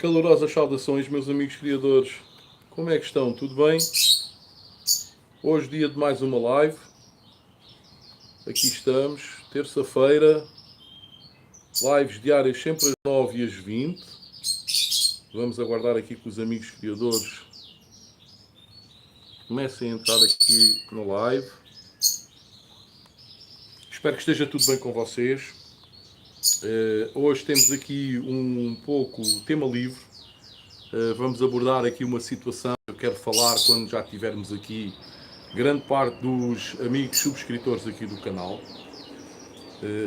Calorosas saudações, meus amigos criadores. Como é que estão? Tudo bem? Hoje, dia de mais uma live. Aqui estamos, terça-feira. Lives diárias sempre às 9 e às 20. Vamos aguardar aqui que os amigos criadores comecem a entrar aqui no live. Espero que esteja tudo bem com vocês. Hoje temos aqui um pouco tema livre. Vamos abordar aqui uma situação que eu quero falar quando já tivermos aqui grande parte dos amigos subscritores aqui do canal.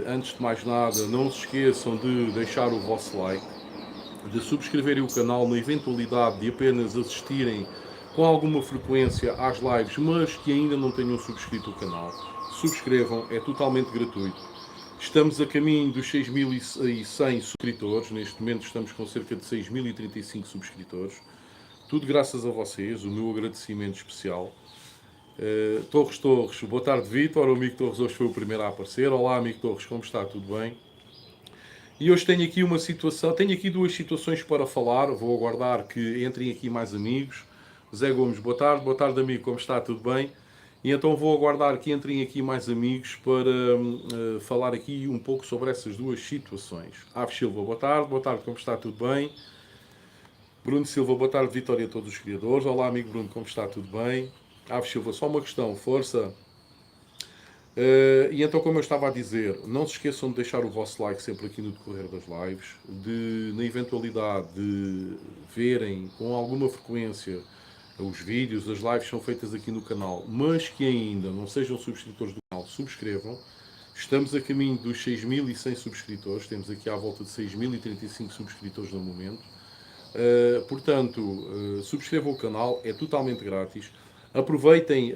Antes de mais nada, não se esqueçam de deixar o vosso like, de subscreverem o canal na eventualidade de apenas assistirem com alguma frequência às lives, mas que ainda não tenham subscrito o canal. Subscrevam, é totalmente gratuito. Estamos a caminho dos 6.100 subscritores, neste momento estamos com cerca de 6.035 subscritores. Tudo graças a vocês, o meu agradecimento especial. Torres, boa tarde, Vítor. O amigo Torres hoje foi o primeiro a aparecer. Olá, amigo Torres, como está? Tudo bem? E hoje tenho aqui duas situações para falar. Vou aguardar que entrem aqui mais amigos. Zé Gomes, boa tarde, amigo, como está? Tudo bem? E então vou aguardar que entrem aqui mais amigos para falar aqui um pouco sobre essas duas situações. Aves Silva, boa tarde, como está? Tudo bem? Bruno Silva, boa tarde, Vitória a todos os criadores. Olá, amigo Bruno, como está? Tudo bem? Aves Silva, só uma questão, força. E então, como eu estava a dizer, não se esqueçam de deixar o vosso like sempre aqui no decorrer das lives, na eventualidade de verem com alguma frequência os vídeos, as lives são feitas aqui no canal, mas que ainda não sejam subscritores do canal, subscrevam. Estamos a caminho dos 6.100 subscritores, temos aqui à volta de 6.035 subscritores no momento. Portanto, subscrevam o canal, é totalmente grátis. Aproveitem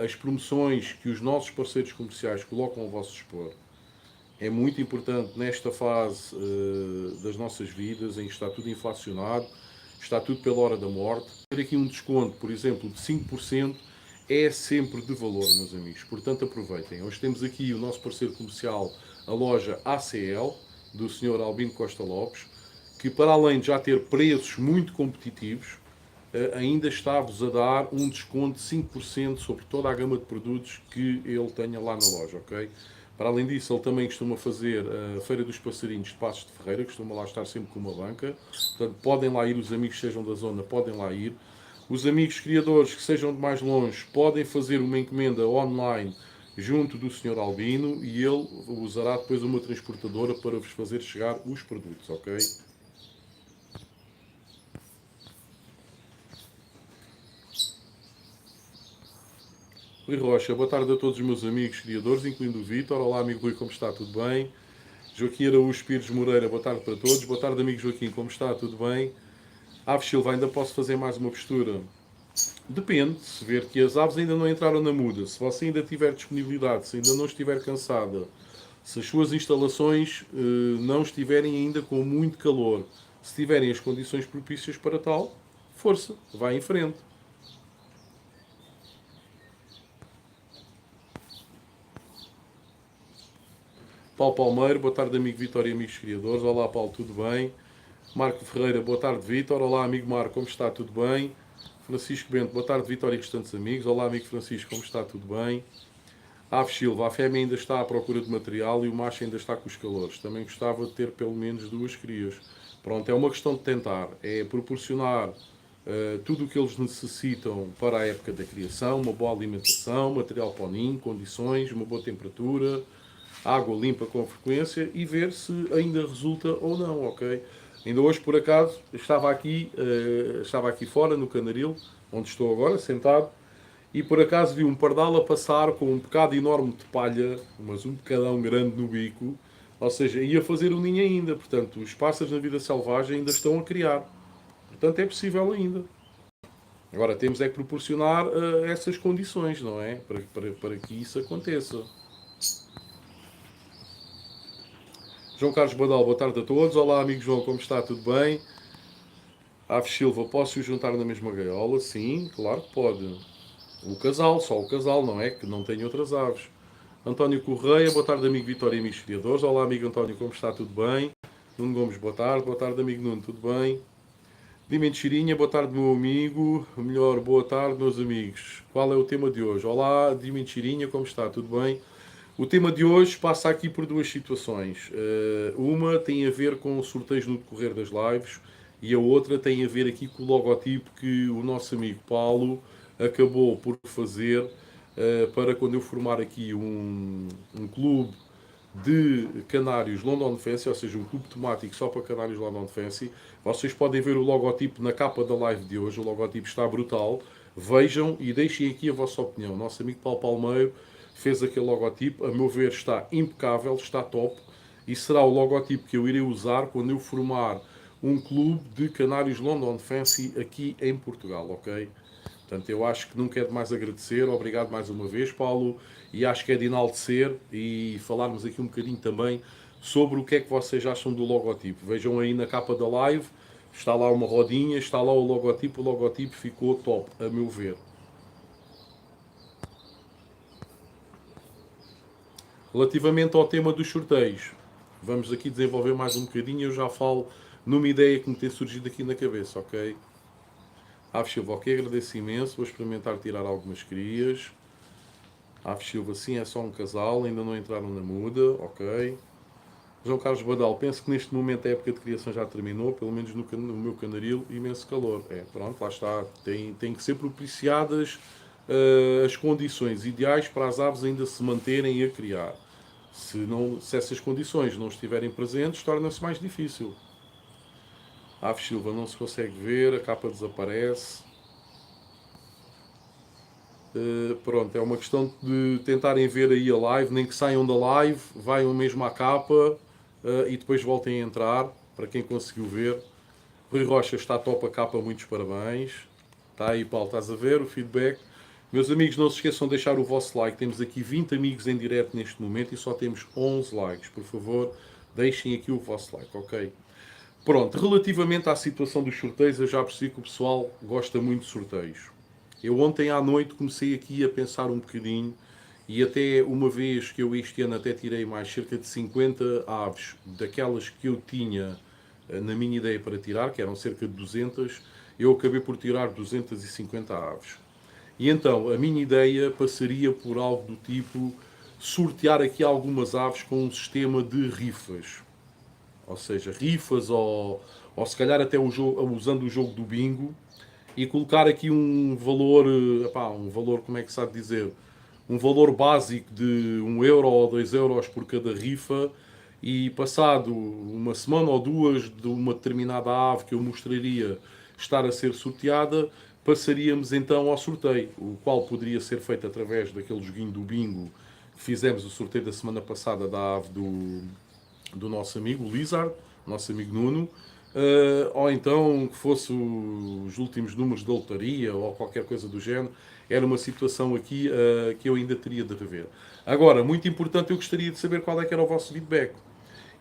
as promoções que os nossos parceiros comerciais colocam ao vosso dispor. É muito importante nesta fase das nossas vidas, em que está tudo inflacionado, está tudo pela hora da morte. Ter aqui um desconto, por exemplo, de 5% é sempre de valor, meus amigos. Portanto, aproveitem. Hoje temos aqui o nosso parceiro comercial, a loja ACL, do Sr. Albino Costa Lopes, que para além de já ter preços muito competitivos, ainda está-vos a dar um desconto de 5% sobre toda a gama de produtos que ele tenha lá na loja, ok? Para além disso, ele também costuma fazer a Feira dos Passarinhos de Passos de Ferreira, costuma lá estar sempre com uma banca. Portanto, podem lá ir, os amigos que sejam da zona, podem lá ir. Os amigos criadores que sejam de mais longe, podem fazer uma encomenda online junto do Sr. Albino e ele usará depois uma transportadora para vos fazer chegar os produtos, ok? Rui Rocha, boa tarde a todos os meus amigos criadores, incluindo o Vítor. Olá, amigo Rui, como está? Tudo bem? Joaquim Araújo Pires Moreira, boa tarde para todos. Boa tarde, amigo Joaquim, como está? Tudo bem? Aves Silva, ainda posso fazer mais uma postura? Depende, se ver que as aves ainda não entraram na muda, se você ainda tiver disponibilidade, se ainda não estiver cansada, se as suas instalações não estiverem ainda com muito calor, se tiverem as condições propícias para tal, força, vai em frente. Paulo Palmeiro, boa tarde, amigo Vitor e amigos criadores. Olá, Paulo, tudo bem? Marco Ferreira, boa tarde, Vitor. Olá, amigo Marco, como está? Tudo bem? Francisco Bento, boa tarde, Vitor e restantes amigos. Olá, amigo Francisco, como está? Tudo bem? Aves Silva, a fêmea ainda está à procura de material e o macho ainda está com os calores. Também gostava de ter pelo menos 2 crias. Pronto, é uma questão de tentar. É proporcionar tudo o que eles necessitam para a época da criação, uma boa alimentação, material para o ninho, condições, uma boa temperatura, água limpa com frequência e ver se ainda resulta ou não, ok? Ainda hoje, por acaso, estava aqui fora, no Canaril, onde estou agora, sentado, e por acaso vi um pardal a passar com um bocado enorme de palha, mas um bocadão grande no bico, ou seja, ia fazer o ninho ainda. Portanto, os pássaros na vida selvagem ainda estão a criar. Portanto, é possível ainda. Agora, temos é que proporcionar essas condições, não é? Para que isso aconteça. João Carlos Badal, boa tarde a todos. Olá, amigo João, como está? Tudo bem? Aves Silva, posso juntar na mesma gaiola? Sim, claro que pode. O casal, só o casal, não é? Que não tem outras aves. António Correia, boa tarde, amigo Vitória e amigos criadores. Olá, amigo António, como está? Tudo bem? Nuno Gomes, boa tarde. Boa tarde, amigo Nuno, tudo bem? De Mentirinha, boa tarde, meu amigo. Melhor, boa tarde, meus amigos. Qual é o tema de hoje? Olá, de Mentirinha, como está? Tudo bem? O tema de hoje passa aqui por duas situações. Uma tem a ver com sorteios no decorrer das lives e a outra tem a ver aqui com o logotipo que o nosso amigo Paulo acabou por fazer para quando eu formar aqui um clube de canários London Fancy, ou seja, um clube temático só para canários London Fancy. Vocês podem ver o logotipo na capa da live de hoje, o logotipo está brutal. Vejam e deixem aqui a vossa opinião. Nosso amigo Paulo Palmeiro fez aquele logotipo, a meu ver está impecável, está top, e será o logotipo que eu irei usar quando eu formar um clube de canários London Fancy aqui em Portugal, ok? Portanto, eu acho que nunca é demais agradecer. Obrigado mais uma vez, Paulo. E acho que é de enaltecer e falarmos aqui um bocadinho também sobre o que é que vocês acham do logotipo. Vejam aí na capa da live, está lá uma rodinha, está lá o logotipo ficou top, a meu ver. Relativamente ao tema dos sorteios, vamos aqui desenvolver mais um bocadinho. Eu já falo numa ideia que me tem surgido aqui na cabeça, ok? Aves Silva, ok, agradeço imenso. Vou experimentar tirar algumas crias. Aves Silva, sim, é só um casal, ainda não entraram na muda, ok. João Carlos Badal, penso que neste momento a época de criação já terminou, pelo menos no meu canaril, imenso calor. Pronto, lá está. Tem que ser propiciadas as condições ideais para as aves ainda se manterem a criar. Se essas condições não estiverem presentes, torna-se mais difícil. Aves Silva não se consegue ver, a capa desaparece. Pronto, é uma questão de tentarem ver aí a live, nem que saiam da live, vaiam mesmo à capa e depois voltem a entrar, para quem conseguiu ver. Rui Rocha está top a capa, muitos parabéns. Está aí, Paulo, estás a ver o feedback. Meus amigos, não se esqueçam de deixar o vosso like. Temos aqui 20 amigos em direto neste momento e só temos 11 likes. Por favor, deixem aqui o vosso like, ok? Pronto, relativamente à situação dos sorteios, eu já percebi que o pessoal gosta muito de sorteios. Eu ontem à noite comecei aqui a pensar um bocadinho e até uma vez que eu este ano até tirei mais cerca de 50 aves daquelas que eu tinha na minha ideia para tirar, que eram cerca de 200, eu acabei por tirar 250 aves. E então a minha ideia passaria por algo do tipo sortear aqui algumas aves com um sistema de rifas. Ou seja, rifas ou se calhar até usando o jogo do bingo e colocar aqui um valor, um valor, como é que se há de dizer? Um valor básico de 1 euro ou 2 euros por cada rifa e passado uma semana ou duas de uma determinada ave que eu mostraria estar a ser sorteada, passaríamos então ao sorteio, o qual poderia ser feito através daquele joguinho do bingo que fizemos o sorteio da semana passada da ave do nosso amigo Lizard, nosso amigo Nuno, ou então que fosse os últimos números da lotaria ou qualquer coisa do género, era uma situação aqui que eu ainda teria de rever. Agora, muito importante, eu gostaria de saber qual é que era o vosso feedback.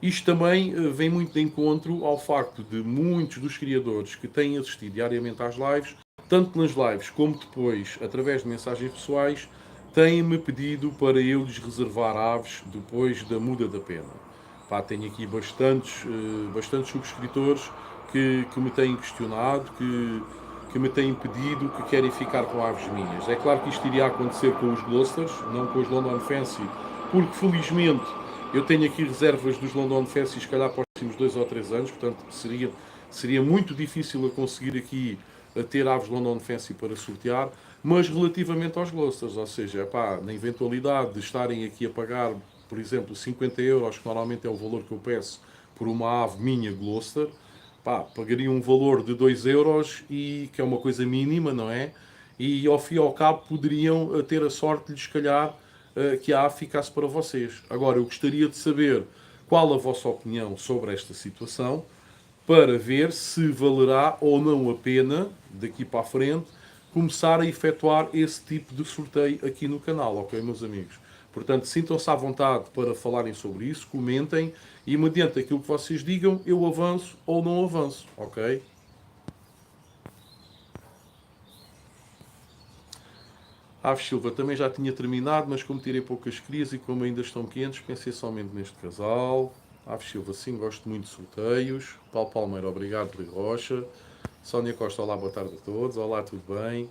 Isto também vem muito de encontro ao facto de muitos dos criadores que têm assistido diariamente às lives, tanto nas lives como depois, através de mensagens pessoais, têm-me pedido para eu lhes reservar aves depois da muda da pena. Pá, tenho aqui bastantes subscritores que me têm questionado, que me têm pedido que querem ficar com aves minhas. É claro que isto iria acontecer com os Gloucesters, não com os London Fancy, porque felizmente eu tenho aqui reservas dos London Fancy, se calhar para os próximos 2 ou 3 anos, portanto seria muito difícil a conseguir aqui a ter aves London Fancy para sortear, mas relativamente aos Gloucesters, ou seja, pá, na eventualidade de estarem aqui a pagar, por exemplo, 50 euros, que normalmente é o valor que eu peço por uma ave minha Gloucester, pá, pagaria um valor de 2 euros, e, que é uma coisa mínima, não é? E ao fim e ao cabo poderiam ter a sorte de, se calhar, que a ave ficasse para vocês. Agora, eu gostaria de saber qual a vossa opinião sobre esta situação, para ver se valerá ou não a pena, daqui para a frente, começar a efetuar esse tipo de sorteio aqui no canal, ok, meus amigos? Portanto, sintam-se à vontade para falarem sobre isso, comentem, e mediante aquilo que vocês digam, eu avanço ou não avanço, ok? Aves Silva também já tinha terminado, mas como tirei poucas crias e como ainda estão quentes, pensei somente neste casal. Aves Silva, sim, gosto muito de sorteios. Paulo Palmeiro, obrigado, Rui Rocha. Sónia Costa, olá, boa tarde a todos. Olá, tudo bem?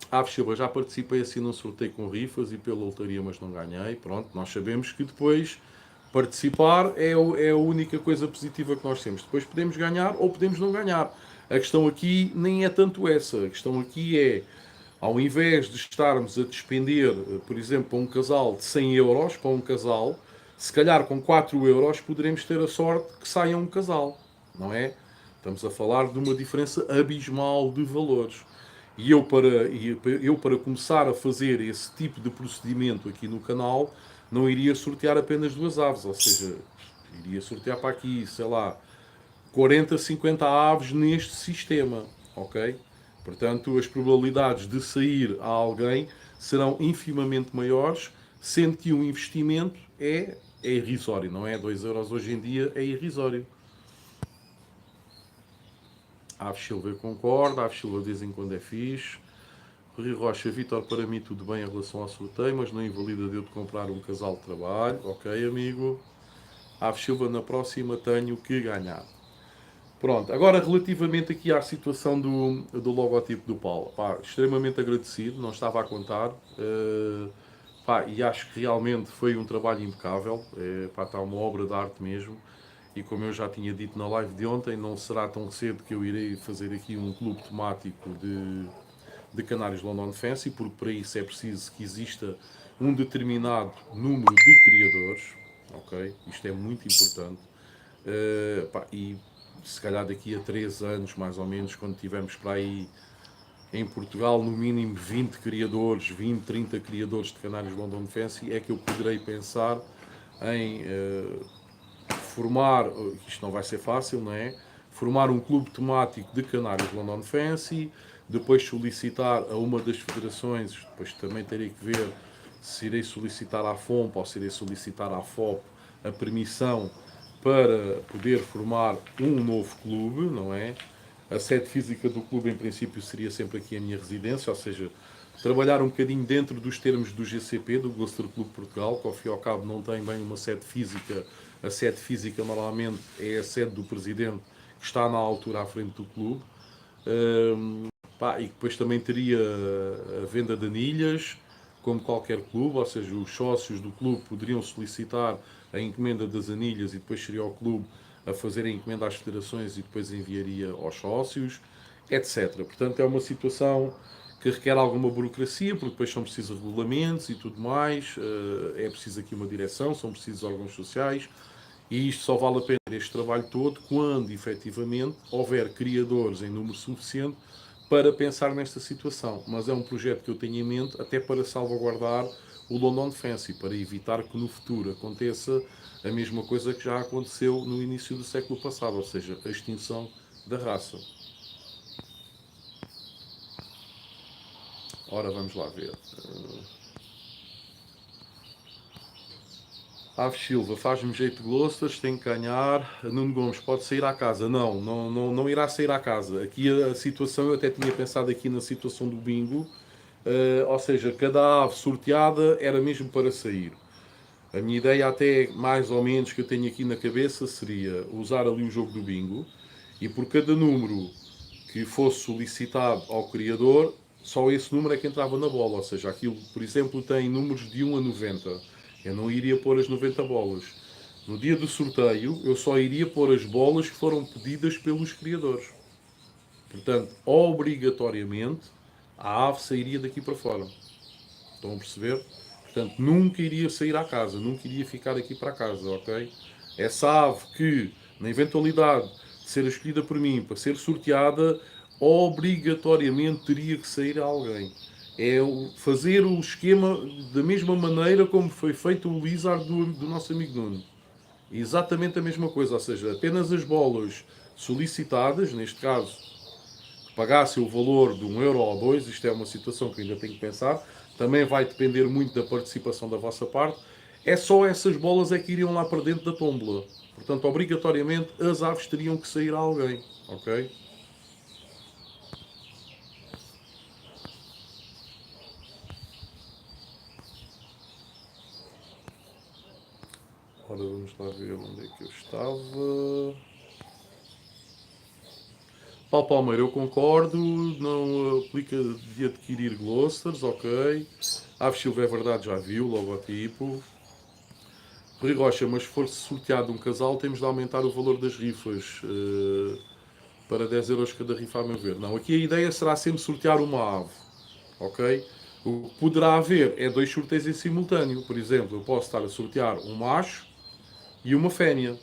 Aves Silva, já participei assim num sorteio com rifas e pela lotaria, mas não ganhei. Pronto, nós sabemos que depois participar é a única coisa positiva que nós temos. Depois podemos ganhar ou podemos não ganhar. A questão aqui nem é tanto essa. A questão aqui é, ao invés de estarmos a despender, por exemplo, para um casal de 100 euros, para um casal, se calhar com 4 euros poderemos ter a sorte que saia um casal, não é? Estamos a falar de uma diferença abismal de valores. E eu para começar a fazer esse tipo de procedimento aqui no canal, não iria sortear apenas duas aves, ou seja, iria sortear para aqui, sei lá, 40, 50 aves neste sistema, ok? Portanto, as probabilidades de sair a alguém serão infimamente maiores, sendo que o investimento é irrisório, não é? 2 euros hoje em dia é irrisório. A Aves Silva concorda, a Aves Silva de vez em quando é fixe. Rui Rocha, Vitor, para mim tudo bem em relação ao sorteio, mas não invalida de eu de comprar um casal de trabalho. Ok, amigo. Aves Silva, na próxima tenho que ganhar. Pronto, agora relativamente aqui à situação do logotipo do Paulo. Pá, extremamente agradecido, não estava a contar. Pá, e acho que realmente foi um trabalho impecável. Pá, está uma obra de arte mesmo. E como eu já tinha dito na live de ontem, não será tão cedo que eu irei fazer aqui um clube temático de canários London Fancy, porque para isso é preciso que exista um determinado número de criadores. Ok? Isto é muito importante. Pá, e se calhar daqui a 3 anos, mais ou menos, quando tivermos para aí em Portugal no mínimo 20 criadores, 20, 30 criadores de canários London Fancy, é que eu poderei pensar em formar, isto não vai ser fácil, não é? Formar um clube temático de canários London Fancy, depois solicitar a uma das federações, depois também terei que ver se irei solicitar à FOMP ou se irei solicitar à FOP a permissão para poder formar um novo clube, não é? A sede física do clube, em princípio, seria sempre aqui a minha residência, ou seja, trabalhar um bocadinho dentro dos termos do GCP, do Gloucester Clube Portugal, que ao fim e ao cabo não tem bem uma sede física. A sede física normalmente é a sede do presidente, que está na altura à frente do clube. Pá, e depois também teria a venda de anilhas, como qualquer clube, ou seja, os sócios do clube poderiam solicitar a encomenda das anilhas e depois seria o clube a fazer a encomenda às federações e depois enviaria aos sócios, etc. Portanto, é uma situação que requer alguma burocracia, porque depois são precisos regulamentos e tudo mais, é preciso aqui uma direção, são precisos órgãos sociais, e isto só vale a pena este trabalho todo quando, efetivamente, houver criadores em número suficiente para pensar nesta situação. Mas é um projeto que eu tenho em mente até para salvaguardar o London Fancy, para evitar que no futuro aconteça a mesma coisa que já aconteceu no início do século passado, ou seja, a extinção da raça. Ora, vamos lá ver. Aves Silva, faz-me jeito de Gloucester, tem que ganhar. Nuno Gomes, pode sair à casa. Não, não, não, não irá sair à casa. Aqui a situação, eu até tinha pensado aqui na situação do bingo, ou seja, cada ave sorteada era mesmo para sair. A minha ideia até, mais ou menos, que eu tenho aqui na cabeça seria usar ali o jogo do bingo e por cada número que fosse solicitado ao criador, só esse número é que entrava na bola. Ou seja, aquilo, por exemplo, tem números de 1 a 90. Eu não iria pôr as 90 bolas. No dia do sorteio, eu só iria pôr as bolas que foram pedidas pelos criadores. Portanto, obrigatoriamente, a ave sairia daqui para fora. Estão a perceber? Portanto, nunca iria sair à casa, nunca iria ficar aqui para casa, ok? Essa ave que, na eventualidade de ser escolhida por mim para ser sorteada, obrigatoriamente teria que sair a alguém. É fazer o esquema da mesma maneira como foi feito o Lizard do nosso amigo Nuno. Exatamente a mesma coisa, ou seja, apenas as bolas solicitadas, neste caso, que pagassem o valor de 1 euro ou 2, isto é uma situação que ainda tenho que pensar, também vai depender muito da participação da vossa parte, é só essas bolas é que iriam lá para dentro da tómbola. Portanto, obrigatoriamente, as aves teriam que sair a alguém, ok? Ora, vamos lá ver onde é que eu estava. Paulo Palmeira, eu concordo, não aplica de adquirir Glosters, ok. Aves Silva é verdade, já viu, logotipo. Rui Rocha, mas se for sorteado um casal, temos de aumentar o valor das rifas para 10 euros cada rifa, a meu ver. Não, aqui a ideia será sempre sortear uma ave, ok? O que poderá haver é dois sorteios em simultâneo. Por exemplo, eu posso estar a sortear um macho e uma fêmea,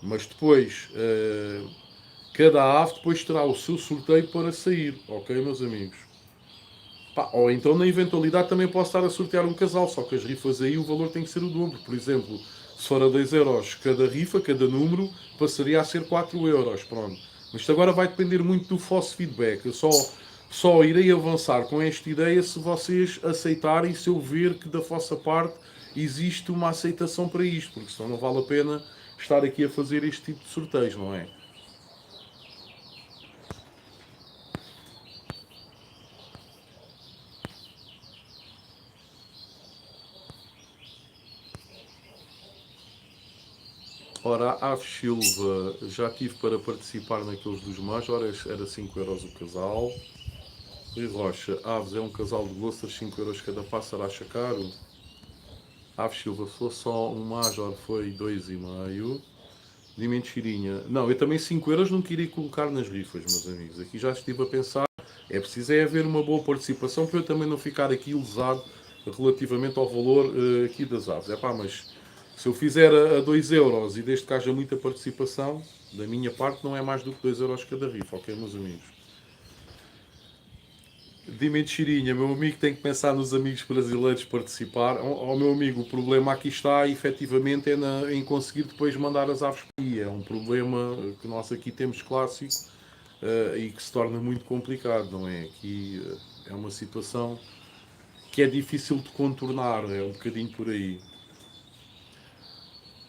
mas depois cada ave depois terá o seu sorteio para sair, ok, meus amigos? Pá, ou então, na eventualidade, também posso estar a sortear um casal, só que as rifas aí o valor tem que ser o dobro. Por exemplo, se for a 2 euros cada rifa, cada número, passaria a ser 4 euros. Pronto. Mas isto agora vai depender muito do vosso feedback. Eu só irei avançar com esta ideia se vocês aceitarem, se eu ver que da vossa parte existe uma aceitação para isto, porque senão não vale a pena estar aqui a fazer este tipo de sorteios, não é? Ora, a Aves Silva já tive para participar naqueles dos Majors, era 5 euros o casal. Rui Rocha, Aves é um casal de Glossers, 5 euros cada pássaro, acha caro? Aves Silva, se for só um Major, foi 2,5. De mentirinha. Não, eu também 5 euros não queria colocar nas rifas, meus amigos. Aqui já estive a pensar, é preciso haver uma boa participação para eu também não ficar aqui lesado relativamente ao valor aqui das aves. É pá, mas se eu fizer a 2 euros e desde que haja muita participação, da minha parte não é mais do que 2 euros cada rifa, ok, meus amigos? De mentirinha, meu amigo tem que pensar nos amigos brasileiros participar. Ao meu amigo, o problema aqui está, efetivamente, em conseguir depois mandar as aves para aí. É um problema que nós aqui temos clássico e que se torna muito complicado, não é? Aqui é uma situação que é difícil de contornar, é um bocadinho por aí.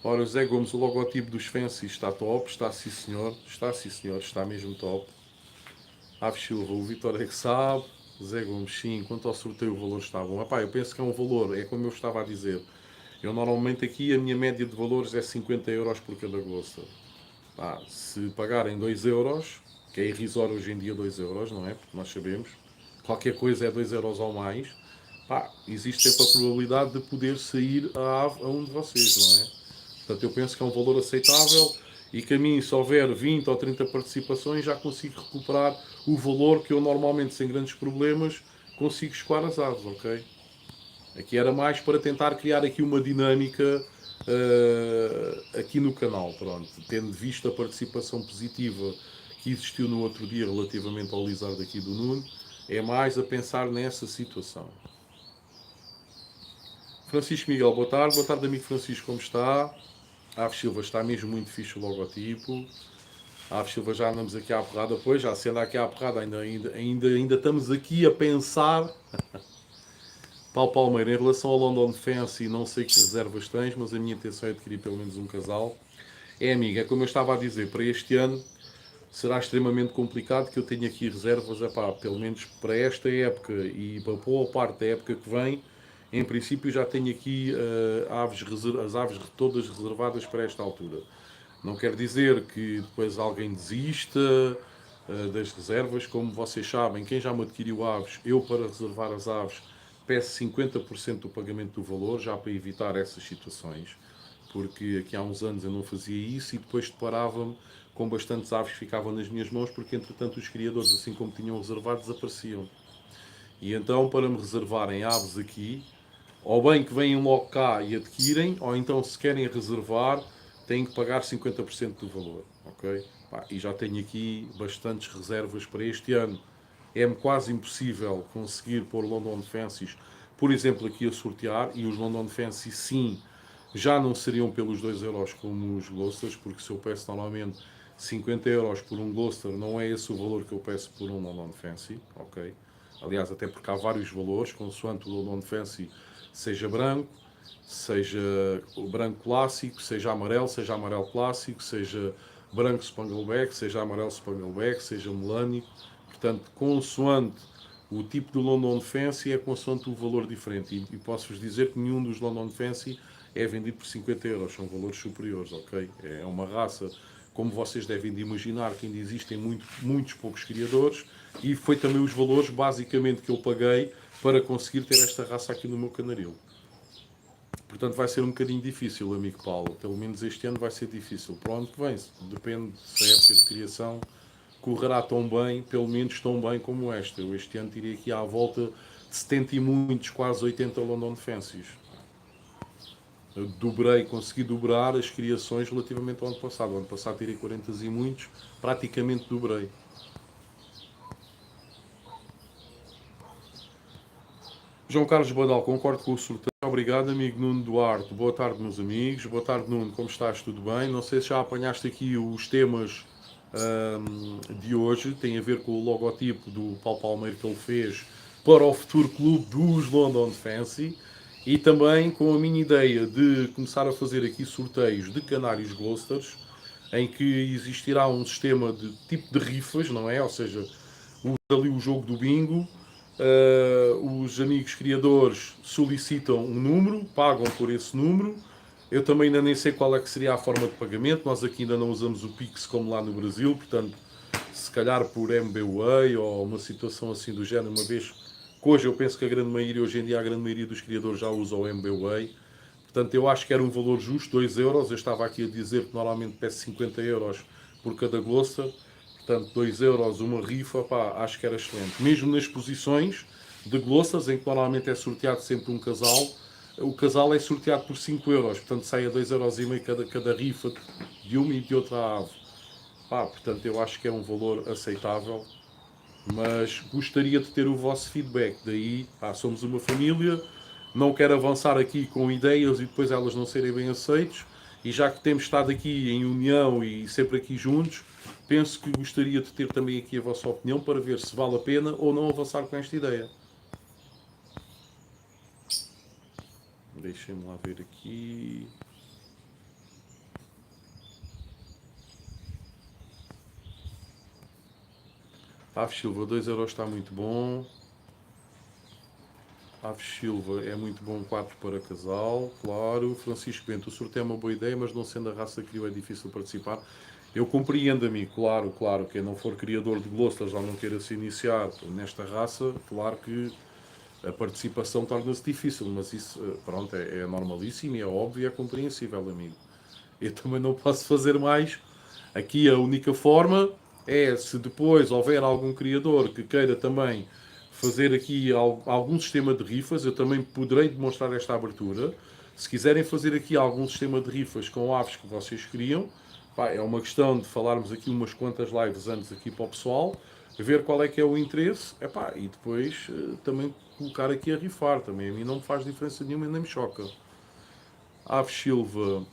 Ora, Zé Gomes, o logotipo dos Fancy está top, está sim senhor, está mesmo top. Aves Silva, o Vitor é que sabe. Zé Gomes, sim, quanto ao sorteio o valor está bom. Epá, eu penso que é um valor, é como eu estava a dizer. Eu normalmente aqui a minha média de valores é 50 euros por cada glossa. Pá, se pagarem 2 euros, que é irrisório hoje em dia 2 euros, não é? Porque nós sabemos, qualquer coisa é 2 euros ou mais, pá, existe sempre a probabilidade de poder sair a ave a um de vocês, não é? Portanto, eu penso que é um valor aceitável e que a mim, se houver 20 ou 30 participações, já consigo recuperar o valor que eu normalmente, sem grandes problemas, consigo escoar as aves, ok? Aqui era mais para tentar criar aqui uma dinâmica aqui no canal, pronto. Tendo visto a participação positiva que existiu no outro dia relativamente ao Lizard aqui do Nuno, é mais a pensar nessa situação. Francisco Miguel, boa tarde amigo Francisco, como está? A Aves Silva está mesmo muito fixe o logotipo. A Aves Silva já andamos aqui à porrada, pois já se anda aqui à porrada, ainda estamos aqui a pensar. Paulo Palmeira, em relação ao London Fancy, não sei que reservas tens, mas a minha intenção é adquirir pelo menos um casal. É amiga, é como eu estava a dizer, para este ano será extremamente complicado que eu tenha aqui reservas, pelo menos para esta época e para boa parte da época que vem, em princípio já tenho aqui as aves todas reservadas para esta altura. Não quer dizer que depois alguém desista das reservas, como vocês sabem, quem já me adquiriu aves, eu para reservar as aves peço 50% do pagamento do valor, já para evitar essas situações, porque aqui há uns anos eu não fazia isso e depois deparava-me com bastantes aves que ficavam nas minhas mãos, porque entretanto os criadores, assim como tinham reservado, desapareciam. E então, para me reservarem aves aqui, ou bem que venham logo cá e adquirem, ou então se querem reservar, têm que pagar 50% do valor, ok? Pá, e já tenho aqui bastantes reservas para este ano. É-me quase impossível conseguir pôr London Fancies, por exemplo, aqui a sortear, e os London Fancies sim, já não seriam pelos 2 euros como os Glosters, porque se eu peço normalmente 50 euros por um Gloster, não é esse o valor que eu peço por um London Fancy, ok? Aliás, até porque há vários valores, consoante o London Fancy seja branco, seja o branco clássico, seja amarelo clássico, seja branco Spangleback, seja amarelo Spangleback, seja melânico. Portanto, consoante o tipo do London Fancy é consoante o valor diferente. E posso-vos dizer que nenhum dos London Fancy é vendido por 50 euros, são valores superiores, ok? É uma raça como vocês devem de imaginar, que ainda existem muitos poucos criadores, e foi também os valores, basicamente, que eu paguei para conseguir ter esta raça aqui no meu canaril. Portanto, vai ser um bocadinho difícil, amigo Paulo. Pelo menos este ano vai ser difícil. Para o ano que vem, depende se a época de criação correrá tão bem, pelo menos tão bem como esta. Eu este ano tirei aqui à volta de 70 e muitos, quase 80 London Fancies. Eu consegui dobrar as criações relativamente ao ano passado. O ano passado tirei 40 e muitos, praticamente dobrei. João Carlos Badal, concordo com o sorteio. Obrigado, amigo Nuno Duarte. Boa tarde, meus amigos. Boa tarde, Nuno. Como estás? Tudo bem? Não sei se já apanhaste aqui os temas de hoje. Tem a ver com o logotipo do Paulo Palmeiro que ele fez para o futuro clube dos London Fancy. E também com a minha ideia de começar a fazer aqui sorteios de canários Gloucesters, em que existirá um sistema de tipo de rifas, não é? Ou seja, ali o jogo do bingo. Os amigos criadores solicitam um número, pagam por esse número. Eu também ainda nem sei qual é que seria a forma de pagamento. Nós aqui ainda não usamos o Pix como lá no Brasil, portanto, se calhar por MBWay ou uma situação assim do género, uma vez que hoje eu penso que hoje em dia a grande maioria dos criadores já usa o MBWay. Portanto, eu acho que era um valor justo, 2 euros. Eu estava aqui a dizer que normalmente peço 50 euros por cada Gloucester. Portanto, 2 euros uma rifa, pá, acho que era excelente. Mesmo nas posições de Gloucesters, em que normalmente é sorteado sempre um casal, o casal é sorteado por 5 euros. Portanto, sai a 2,5 euros cada rifa de uma e de outra ave. Pá, portanto, eu acho que é um valor aceitável. Mas gostaria de ter o vosso feedback. Daí, pá, somos uma família. Não quero avançar aqui com ideias e depois elas não serem bem aceitas. E já que temos estado aqui em união e sempre aqui juntos, penso que gostaria de ter também aqui a vossa opinião para ver se vale a pena ou não avançar com esta ideia. Deixem-me lá ver aqui. Aves Silva, 2 euros está muito bom. Aves Silva é muito bom, 4 para casal, claro. Francisco Bento, o sorteio é uma boa ideia, mas não sendo a raça que é difícil participar. Eu compreendo, amigo, claro. Quem não for criador de Gloucesters ou não queira se iniciar nesta raça, claro que a participação torna-se difícil, mas isso, pronto, é normalíssimo e é óbvio e é compreensível, amigo. Eu também não posso fazer mais. Aqui a única forma é, se depois houver algum criador que queira também fazer aqui algum sistema de rifas, eu também poderei demonstrar esta abertura. Se quiserem fazer aqui algum sistema de rifas com aves que vocês queriam, pá, é uma questão de falarmos aqui umas quantas lives antes aqui para o pessoal, ver qual é que é o interesse, epá, e depois também colocar aqui a rifar. Também a mim não me faz diferença nenhuma e nem me choca. Aves Silva,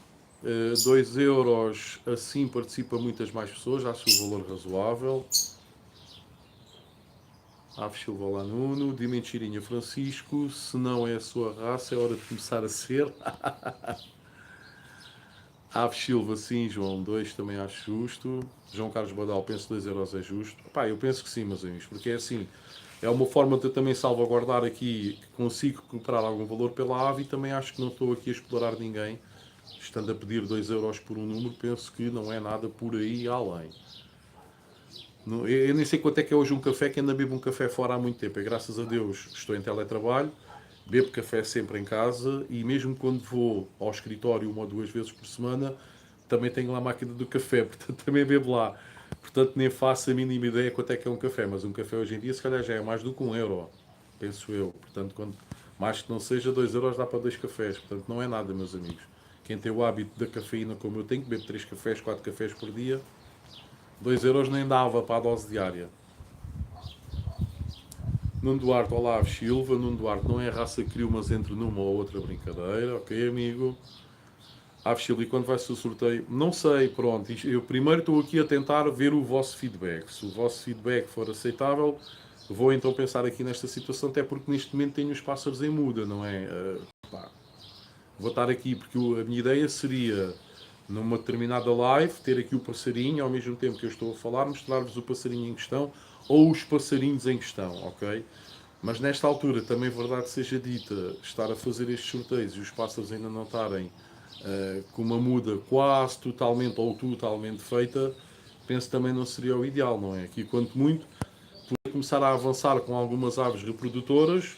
2 euros, assim participa muitas mais pessoas, acho o valor razoável. Aves Silva lá Nuno, de Mentirinha Francisco, se não é a sua raça, é hora de começar a ser. Aves Silva, sim, João, 2 também acho justo. João Carlos Badal, penso 2 euros é justo. Pá, eu penso que sim, meus amigos, porque é assim, é uma forma de eu também salvaguardar aqui, que consigo recuperar algum valor pela ave e também acho que não estou aqui a explorar ninguém. Estando a pedir 2 euros por um número, penso que não é nada por aí além. Eu nem sei quanto é que é hoje um café, que ainda bebo um café fora há muito tempo. E graças a Deus estou em teletrabalho, bebo café sempre em casa e mesmo quando vou ao escritório 1 ou 2 vezes por semana, também tenho lá a máquina do café, portanto também bebo lá. Portanto nem faço a mínima ideia quanto é que é um café, mas um café hoje em dia se calhar já é mais do que 1 euro, penso eu. Portanto, mais que não seja 2 euros dá para 2 cafés, portanto não é nada, meus amigos. Quem tem o hábito da cafeína como eu tenho, que bebo 3 cafés, 4 cafés por dia, 2 euros nem dava para a dose diária. Nuno Duarte, olá, Silva. Nuno Duarte, não é raça que cria, mas entre numa ou outra brincadeira. Ok, amigo. Aves Silva, e quando vai ser o sorteio? Não sei, pronto. Eu primeiro estou aqui a tentar ver o vosso feedback. Se o vosso feedback for aceitável, vou então pensar aqui nesta situação, até porque neste momento tenho os pássaros em muda, não é? Vou estar aqui, porque a minha ideia seria, numa determinada live, ter aqui o passarinho, ao mesmo tempo que eu estou a falar, mostrar-vos o passarinho em questão, ou os passarinhos em questão, ok? Mas nesta altura, também verdade seja dita, estar a fazer estes sorteios e os pássaros ainda não estarem com uma muda quase totalmente ou totalmente feita, penso também não seria o ideal, não é? Aqui, quanto muito, poder começar a avançar com algumas aves reprodutoras,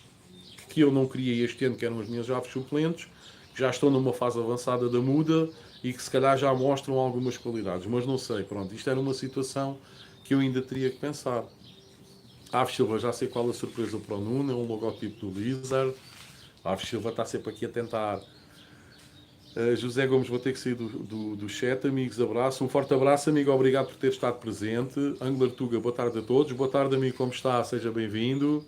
que eu não criei este ano, que eram as minhas aves suplentes, que já estão numa fase avançada da muda e que se calhar já mostram algumas qualidades. Mas não sei, pronto, isto era uma situação que eu ainda teria que pensar. Aves Silva, já sei qual a surpresa para o Nuno, é um logotipo do Lizard. A Aves Silva está sempre aqui a tentar. José Gomes, vou ter que sair do chat, amigos, abraço. Um forte abraço, amigo, obrigado por ter estado presente. Angler Tuga, boa tarde a todos. Boa tarde, amigo, como está? Seja bem-vindo.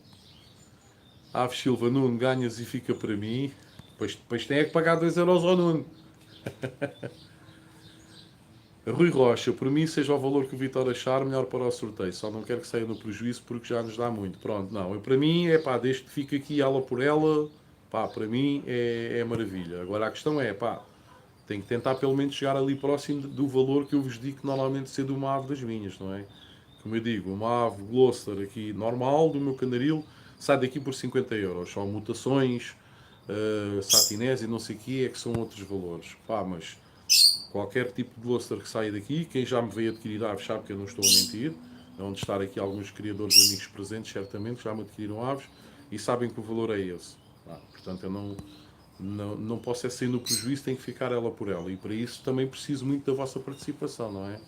Aves Silva, Nuno, ganhas e fica para mim. Depois tem é que pagar 2 € ao Nuno. Rui Rocha, por mim, seja o valor que o Vitor achar, melhor para o sorteio. Só não quero que saia no prejuízo porque já nos dá muito. Pronto, não. Para mim, é pá, desde que fique aqui ela por ela, pá, para mim é maravilha. Agora a questão é, pá, tem que tentar pelo menos chegar ali próximo do valor que eu vos digo que normalmente ser de uma ave das minhas, não é? Como eu digo, uma ave Gloster aqui normal do meu canaril sai daqui por 50 €. Só mutações, satinés e não sei o que é que são outros valores. Pá, mas qualquer tipo de Gloster que saia daqui, quem já me veio adquirir aves sabe que eu não estou a mentir. É onde estar aqui alguns criadores amigos presentes, certamente, já me adquiriram aves e sabem que o valor é esse. Portanto, eu não posso é sair no prejuízo, tem que ficar ela por ela. E para isso também preciso muito da vossa participação, não é?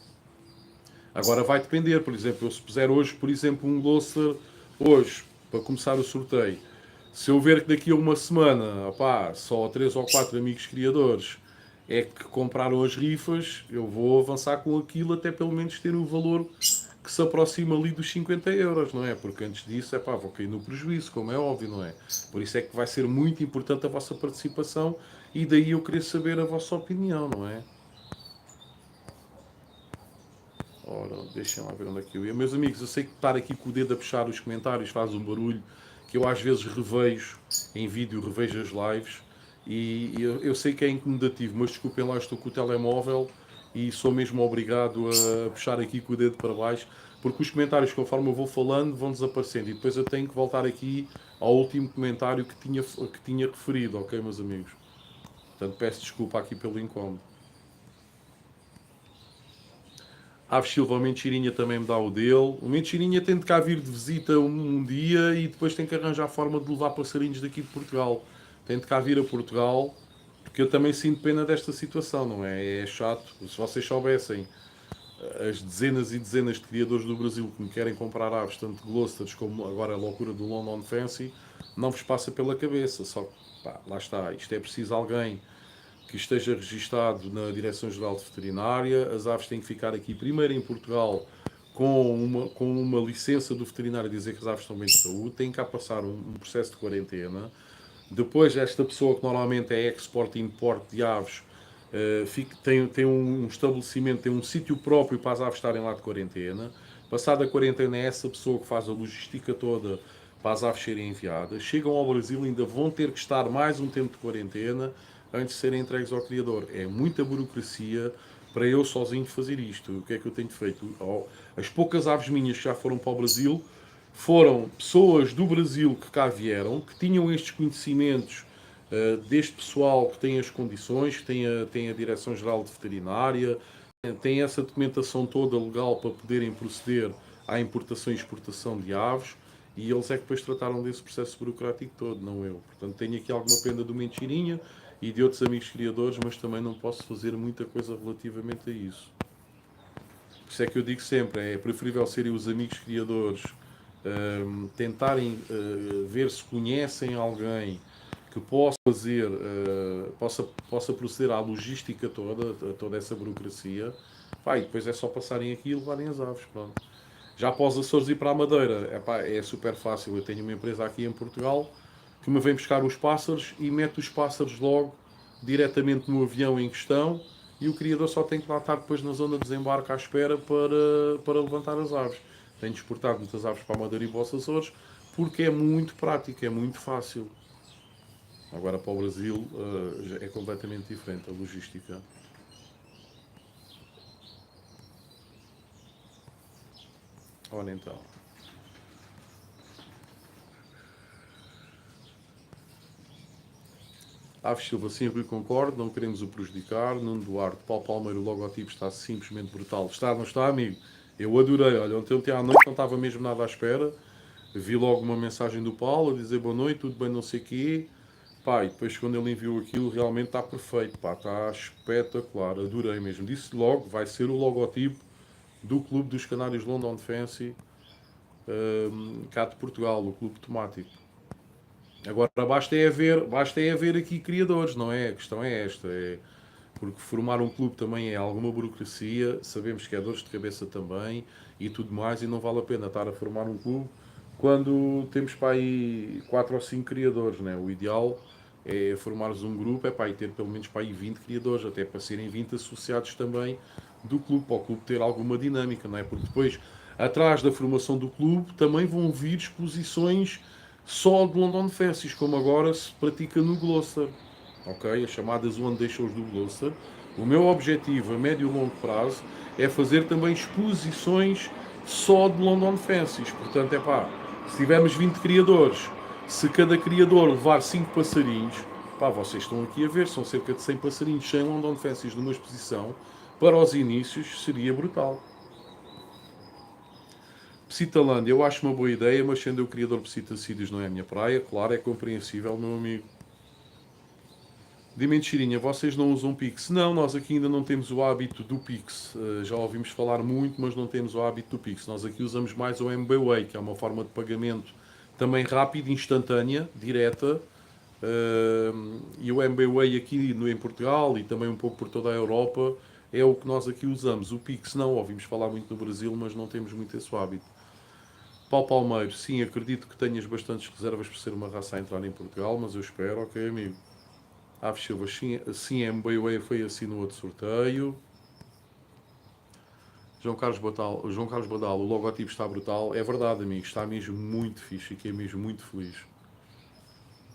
Agora vai depender, por exemplo, eu se puser hoje, por exemplo, um Gloster, hoje, para começar o sorteio, se eu ver que daqui a uma semana, opá, só 3 ou 4 amigos criadores é que compraram as rifas, eu vou avançar com aquilo até pelo menos ter o valor que se aproxima ali dos 50 €, não é? Porque antes disso, vou cair no prejuízo, como é óbvio, não é? Por isso é que vai ser muito importante a vossa participação e daí eu querer saber a vossa opinião, não é? Ora, deixem lá ver onde é que eu ia. Meus amigos, eu sei que estar aqui com o dedo a puxar os comentários faz um barulho que eu às vezes revejo em vídeo, revejo as lives e eu sei que é incomodativo, mas desculpem lá, estou com o telemóvel e sou mesmo obrigado a puxar aqui com o dedo para baixo, porque os comentários, conforme eu vou falando, vão desaparecendo e depois eu tenho que voltar aqui ao último comentário que tinha referido, ok, meus amigos? Portanto, peço desculpa aqui pelo incómodo. Aves Silva, o Mentirinha também me dá o dele. O Mentirinha tem de cá vir de visita um dia e depois tem que arranjar a forma de levar passarinhos daqui de Portugal. Tem de cá vir a Portugal, porque eu também sinto pena desta situação, não é? É chato. Se vocês soubessem as dezenas e dezenas de criadores do Brasil que me querem comprar aves, tanto de Glosters como agora a loucura do London Fancy, não vos passa pela cabeça. Só que, pá, lá está. Isto é preciso alguém que esteja registado na Direção-Geral de Veterinária. As aves têm que ficar aqui primeiro em Portugal com uma licença do veterinário dizer que as aves estão bem de saúde, têm cá passar um processo de quarentena. Depois, esta pessoa que normalmente é export-import de aves tem um estabelecimento, tem um sítio próprio para as aves estarem lá de quarentena. Passada a quarentena, é essa pessoa que faz a logística toda para as aves serem enviadas. Chegam ao Brasil, ainda vão ter que estar mais um tempo de quarentena antes de serem entregues ao criador. É muita burocracia para eu sozinho fazer isto. O que é que eu tenho feito? As poucas aves minhas que já foram para o Brasil foram pessoas do Brasil que cá vieram, que tinham estes conhecimentos deste pessoal que tem as condições, que tem a Direção-Geral de Veterinária, tem essa documentação toda legal para poderem proceder à importação e exportação de aves, e eles é que depois trataram desse processo burocrático todo, não eu. Portanto, tenho aqui alguma pena do Mentirinha e de outros amigos criadores, mas também não posso fazer muita coisa relativamente a isso. Por isso é que eu digo sempre, é preferível serem os amigos criadores tentarem ver se conhecem alguém que possa fazer, possa proceder à logística toda, a toda essa burocracia, pá, e depois é só passarem aqui e levarem as aves, pronto. Já para os Açores e para a Madeira, é super fácil. Eu tenho uma empresa aqui em Portugal que me vem buscar os pássaros e mete os pássaros logo diretamente no avião em questão e o criador só tem que lá estar depois na zona de desembarque à espera para levantar as aves. Tenho exportado muitas aves para a Madeira e para os Açores porque é muito prático, é muito fácil. Agora para o Brasil é completamente diferente a logística. Ora então. Aves Silva, sim, Rui, concordo, não queremos o prejudicar. Nuno Duarte, Paulo Palmeiro, o logotipo está simplesmente brutal. Está, não está, amigo? Eu adorei. Olha, ontem à noite não estava mesmo nada à espera. Vi logo uma mensagem do Paulo a dizer boa noite, tudo bem, não sei o quê. Pá, e depois quando ele enviou aquilo, realmente está perfeito, pá, está espetacular, adorei mesmo. Disse logo, vai ser o logotipo do Clube dos Canários London Fancy, cá de Portugal, o clube temático. Agora basta é haver aqui criadores, não é? A questão é esta, é porque formar um clube também é alguma burocracia, sabemos que é dores de cabeça também e tudo mais, e não vale a pena estar a formar um clube quando temos para aí 4 ou 5 criadores, né? O ideal é formares um grupo, é para aí ter pelo menos para aí 20 criadores, até para serem 20 associados também do clube, para o clube ter alguma dinâmica, não é? Porque depois, atrás da formação do clube, também vão vir exposições só de London Fancies, como agora se pratica no Gloucester, ok? As chamadas One Day Shows do Gloucester. O meu objetivo a médio e longo prazo é fazer também exposições só de London Fancies. Portanto, é pá, se tivermos 20 criadores, se cada criador levar 5 passarinhos, pá, vocês estão aqui a ver, são cerca de 100 passarinhos, 100 London Fancies numa exposição, para os inícios seria brutal. Psitalândia, eu acho uma boa ideia, mas sendo eu criador de psitacídeos não é a minha praia, claro, é compreensível, meu amigo. De mentirinha, vocês não usam Pix? Não, nós aqui ainda não temos o hábito do Pix. Já ouvimos falar muito, mas não temos o hábito do Pix. Nós aqui usamos mais o MBWay, que é uma forma de pagamento também rápida, instantânea, direta. E o MBWay aqui em Portugal e também um pouco por toda a Europa é o que nós aqui usamos. O Pix não, ouvimos falar muito no Brasil, mas não temos muito esse hábito. Paulo Palmeiro, sim, acredito que tenhas bastantes reservas por ser uma raça a entrar em Portugal, mas eu espero, ok, amigo. Aves Silva, sim, a MBWay foi assim no outro sorteio. João Carlos Badal, o logotipo está brutal. É verdade, amigo, está mesmo muito fixe. Fiquei mesmo muito feliz.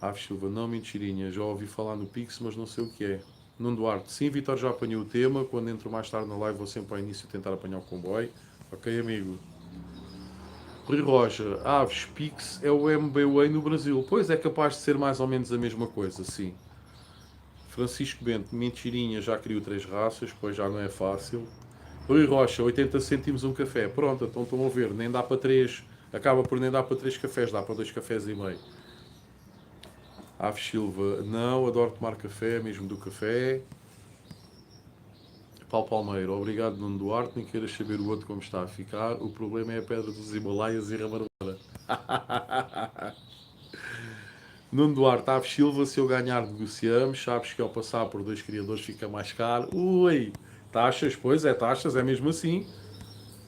Aves Silva, não, mentirinha. Já ouvi falar no Pix, mas não sei o que é. Nuno Duarte, sim, Vitor já apanhou o tema. Quando entro mais tarde na live, vou sempre ao início tentar apanhar o comboio. Ok, amigo. Rui Rocha, Aves, Pix é o MBWay no Brasil. Pois é capaz de ser mais ou menos a mesma coisa, sim. Francisco Bento, mentirinha, já criou 3 raças, pois já não é fácil. Rui Rocha, 80 cêntimos um café. Pronto, então estão a ver, nem dá para 3, acaba por nem dar para 3 cafés, dá para 2 cafés e meio. Aves Silva, não, adoro tomar café, mesmo do café. Paulo Palmeiro, obrigado Nuno Duarte, nem queiras saber o outro como está a ficar. O problema é a pedra dos Himalaias e a rabarbeira. Nuno Duarte, Aves Silva, se eu ganhar negociamos, sabes que ao passar por 2 criadores fica mais caro. Ui, taxas, pois é taxas, é mesmo assim.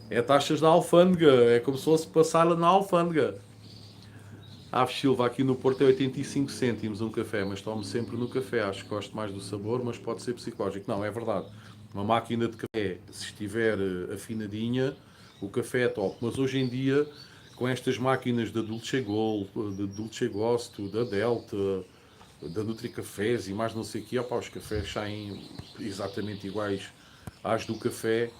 É taxas da alfândega, é como se fosse passar na alfândega. Aves Silva, aqui no Porto é 85 cêntimos um café, mas tomo sempre no café. Acho que gosto mais do sabor, mas pode ser psicológico. Não, é verdade. Uma máquina de café, se estiver afinadinha, o café é top. Mas hoje em dia, com estas máquinas da Dolce Gold, da Dolce Gusto, da Delta, da Nutricafés e mais não sei o que, opa, os cafés saem exatamente iguais às do café.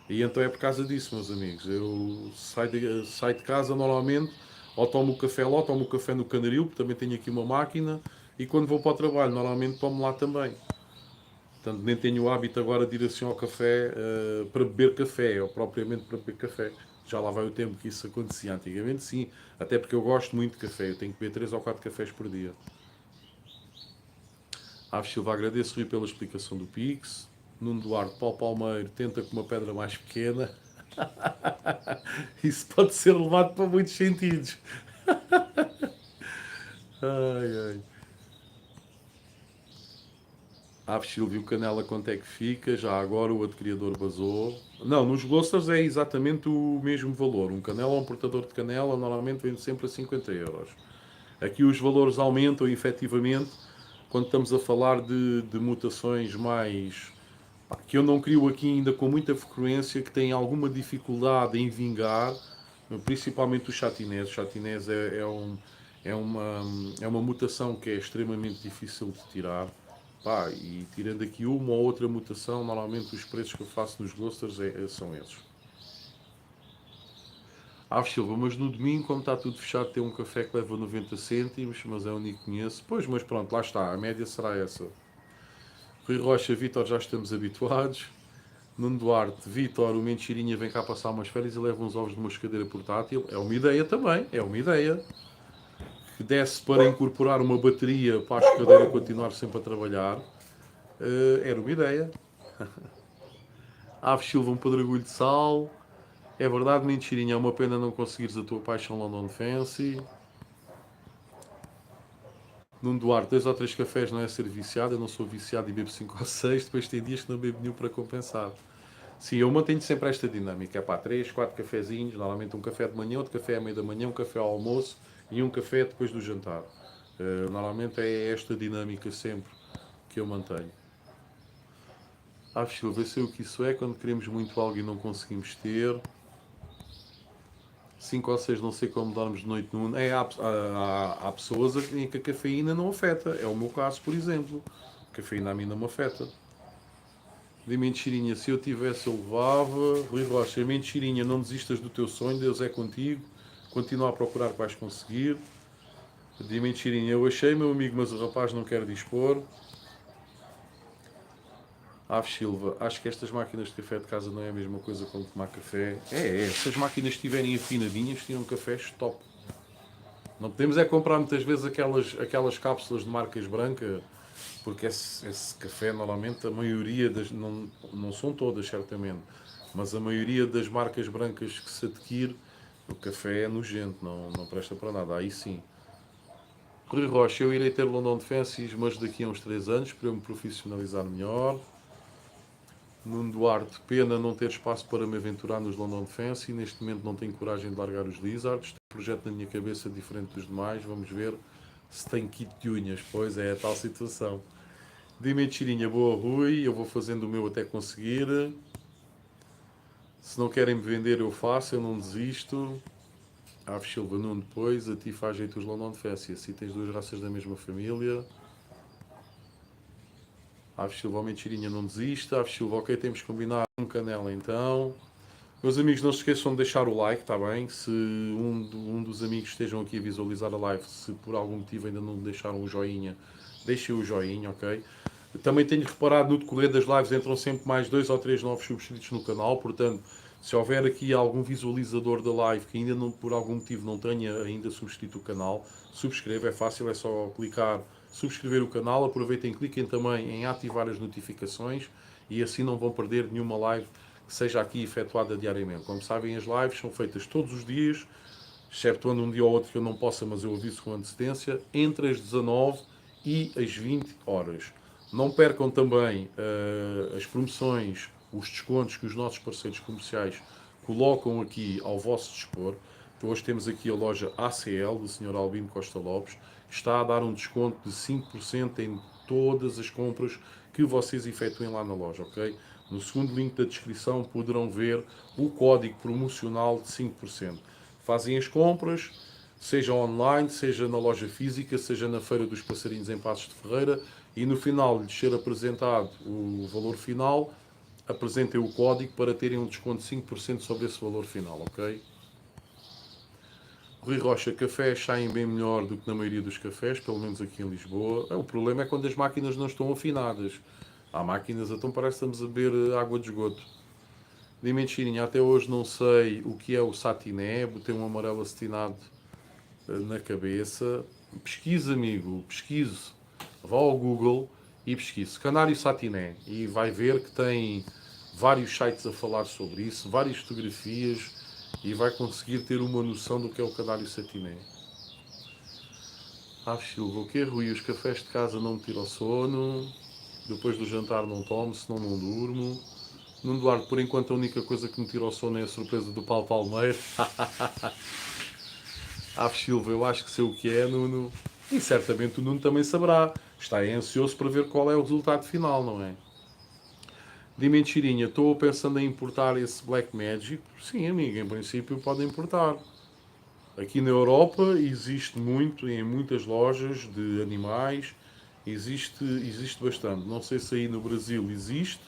E então é por causa disso, meus amigos. Eu saio de casa normalmente, ou tomo o café lá, ou tomo o café no Canaril, porque também tenho aqui uma máquina, e quando vou para o trabalho, normalmente tomo lá também. Portanto, nem tenho o hábito agora de ir assim ao café para beber café, ou propriamente para beber café. Já lá vai o tempo que isso acontecia. Antigamente, sim, até porque eu gosto muito de café, eu tenho que beber 3 ou 4 cafés por dia. Aves Silva, agradeço, Rui, pela explicação do Pix. Nuno Duarte, Paulo Palmeiro, tenta com uma pedra mais pequena. Isso pode ser levado para muitos sentidos. Ai, ai. Aves Silva, o Canela quanto é que fica? Já agora o outro criador basou. Não, nos Glossers é exatamente o mesmo valor. Um canela ou um portador de canela normalmente vende sempre a 50 euros. Aqui os valores aumentam efetivamente quando estamos a falar de mutações mais que eu não crio aqui ainda com muita frequência, que têm alguma dificuldade em vingar, principalmente o chatinés. O chatinés é uma mutação que é extremamente difícil de tirar. Pá, e tirando aqui uma ou outra mutação, normalmente os preços que eu faço nos Glosters são esses. Aves Silva, mas no domingo, como está tudo fechado, tem um café que leva 90 cêntimos, mas é o único que conheço. Pois, mas pronto, lá está, a média será essa. Rui Rocha, Vítor, já estamos habituados. Nuno Duarte, Vítor, o Mentirinha vem cá passar umas férias e leva uns ovos de moscadeira portátil. É uma ideia também, é uma ideia. Que desse para incorporar uma bateria para a escadeira continuar sempre a trabalhar. Era uma ideia. Aves Silva, um pedregulho de sal. É verdade, Mentirinha, é uma pena não conseguires a tua paixão London Fancy. Nuno Duarte, 2 ou 3 cafés não é ser viciado. Eu não sou viciado e bebo 5 ou 6. Depois tem dias que não bebo nenhum para compensar. Sim, eu mantenho sempre esta dinâmica. É pá, 3, 4 cafezinhos. Normalmente um café de manhã, outro café à meia da manhã, um café ao almoço e um café depois do jantar. Normalmente é esta dinâmica sempre que eu mantenho. Aves Silva, eu sei o que isso é quando queremos muito algo e não conseguimos ter. 5 ou 6 não sei como darmos de noite no... há pessoas em que a cafeína não afeta. É o meu caso, por exemplo. A cafeína a mim não me afeta. De mentirinha, se eu tivesse, eu levava. Rui Rocha, mentirinha, não desistas do teu sonho, Deus é contigo. Continua a procurar que vais conseguir. De mentirinha, eu achei, meu amigo, mas o rapaz não quer dispor. Aves Silva, acho que estas máquinas de café de casa não é a mesma coisa como tomar café. Se as máquinas estiverem afinadinhas, tinham cafés top. Não podemos é comprar muitas vezes aquelas cápsulas de marcas brancas, porque esse café, normalmente, a maioria das. Não são todas, certamente, mas a maioria das marcas brancas que se adquire, o café é nojento, não presta para nada. Aí sim. Rui Rocha, eu irei ter London Fancies, mas daqui a uns 3 anos, para eu me profissionalizar melhor. Nuno Duarte, pena não ter espaço para me aventurar nos London Fancy. Neste momento não tenho coragem de largar os Lizards. Tenho um projeto na minha cabeça diferente dos demais. Vamos ver se tem kit de unhas. Pois é, a tal situação. Dê-me tirinha boa, Rui. Eu vou fazendo o meu até conseguir. Se não querem me vender, eu faço. Eu não desisto. Aves Silva, Nuno, depois. A ti faz jeito os London Fancy. Assim tens 2 raças da mesma família. Aves Silva, mentirinha, não desista. Aves Silva, ok, temos que combinar um canela então. Meus amigos, não se esqueçam de deixar o like, está bem? Se um dos amigos estejam aqui a visualizar a live, se por algum motivo ainda não deixaram o joinha, deixem o joinha, ok? Também tenho reparado no decorrer das lives entram sempre mais 2 ou 3 novos subscritos no canal, portanto, se houver aqui algum visualizador da live que ainda não, por algum motivo não tenha ainda subscrito o canal, subscreva, é fácil, é só clicar subscrever o canal, aproveitem, cliquem também em ativar as notificações e assim não vão perder nenhuma live que seja aqui efetuada diariamente. Como sabem, as lives são feitas todos os dias, exceptuando um dia ou outro que eu não possa, mas eu aviso com antecedência, entre as 19 e as 20 horas. Não percam também as promoções, os descontos que os nossos parceiros comerciais colocam aqui ao vosso dispor. Então, hoje temos aqui a loja ACL, do Sr. Albino Costa Lopes, está a dar um desconto de 5% em todas as compras que vocês efetuem lá na loja, ok? No segundo link da descrição poderão ver o código promocional de 5%. Fazem as compras, seja online, seja na loja física, seja na Feira dos Passarinhos em Passos de Ferreira, e no final de lhes ser apresentado o valor final, apresentem o código para terem um desconto de 5% sobre esse valor final, ok? Rui Rocha, cafés saem bem melhor do que na maioria dos cafés, pelo menos aqui em Lisboa. O problema é quando as máquinas não estão afinadas. Há máquinas, então parece que estamos a beber água de esgoto. De mentirinha, até hoje não sei o que é o satiné, botei um amarelo acetinado na cabeça. Pesquise, amigo, pesquise. Vá ao Google e pesquise canário satiné e vai ver que tem vários sites a falar sobre isso, várias fotografias e vai conseguir ter uma noção do que é o canário satiné. Silva, o que é, Rui? Os cafés de casa não me tiram o sono, depois do jantar não tomo, senão não durmo. Nuno Duarte, por enquanto a única coisa que me tira o sono é a surpresa do Paulo Palmeiro. Silva, eu acho que sei o que é, Nuno. E certamente o Nuno também saberá. Está ansioso para ver qual é o resultado final, não é? De mentirinha, estou pensando em importar esse Black Magic. Sim, amigo, em princípio pode importar. Aqui na Europa existe muito, em muitas lojas de animais, existe bastante. Não sei se aí no Brasil existe,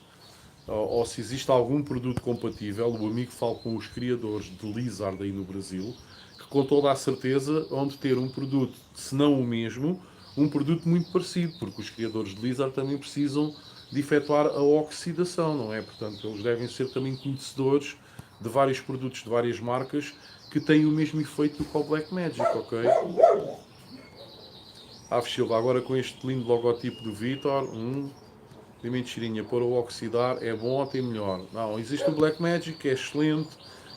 ou se existe algum produto compatível. O amigo fala com os criadores de Lizard aí no Brasil, que com toda a certeza vão de ter um produto, se não o mesmo, um produto muito parecido, porque os criadores de Lizard também precisam de efetuar a oxidação, não é? Portanto, eles devem ser também conhecedores de vários produtos de várias marcas que têm o mesmo efeito do que o Black Magic, ok? Aves Silva, agora com este lindo logotipo do Vitor, de mentirinha, pôr o oxidar é bom ou tem melhor? Não, existe o Black Magic, que é excelente,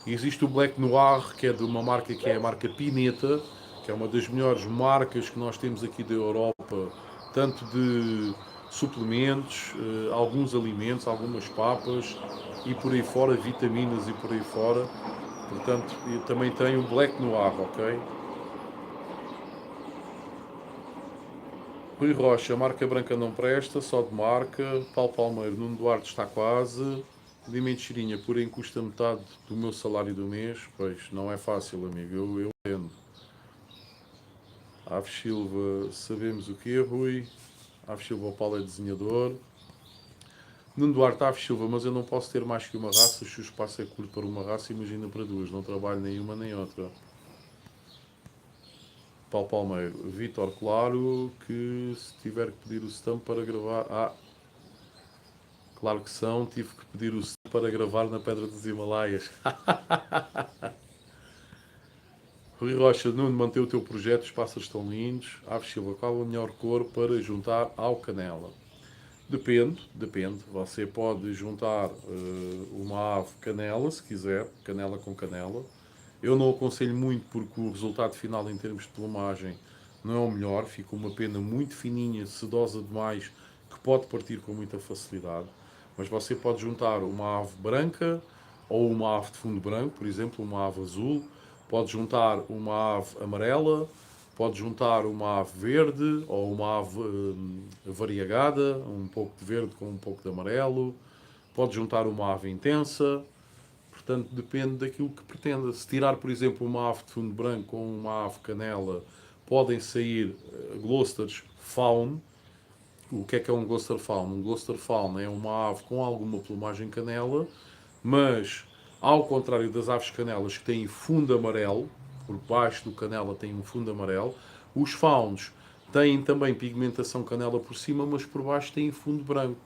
existe o Black Noir, que é de uma marca que é a marca Pineta, que é uma das melhores marcas que nós temos aqui da Europa, tanto de suplementos, alguns alimentos, algumas papas e por aí fora, vitaminas e por aí fora. Portanto, eu também tenho o Black Noir, ok? Rui Rocha, marca branca não presta, só de marca. Paulo Palmeiro, Nuno Duarte está quase. De mentirinha, porém custa metade do meu salário do mês. Pois, não é fácil, amigo, eu entendo. Aves Silva, sabemos o que é, Rui. Aves Silva, o Paulo é desenhador. Nuno Duarte, Aves Silva, mas eu não posso ter mais que uma raça, se o espaço é curto para uma raça, imagina para duas. Não trabalho nem uma nem outra. Paulo Palmeiro, Vitor, claro que se tiver que pedir o stamp para gravar. Claro que são, tive que pedir o stamp para gravar na Pedra dos Himalaias. Rui Rocha, Nuno, mantém o teu projeto, os pássaros estão lindos. Aves Silva, qual a melhor cor para juntar ao canela? Depende. Você pode juntar uma ave canela, se quiser, canela com canela. Eu não aconselho muito porque o resultado final em termos de plumagem não é o melhor. Fica uma pena muito fininha, sedosa demais, que pode partir com muita facilidade. Mas você pode juntar uma ave branca ou uma ave de fundo branco, por exemplo, uma ave azul. Pode juntar uma ave amarela, pode juntar uma ave verde ou uma ave variegada, um pouco de verde com um pouco de amarelo. Pode juntar uma ave intensa. Portanto, depende daquilo que pretenda. Se tirar, por exemplo, uma ave de fundo branco com uma ave canela, podem sair Gloucesters Fawn. O que é um Gloucester Fawn? Um Gloucester Fawn é uma ave com alguma plumagem canela, mas, ao contrário das aves canelas que têm fundo amarelo, por baixo do canela tem um fundo amarelo, os fauns têm também pigmentação canela por cima, mas por baixo têm fundo branco.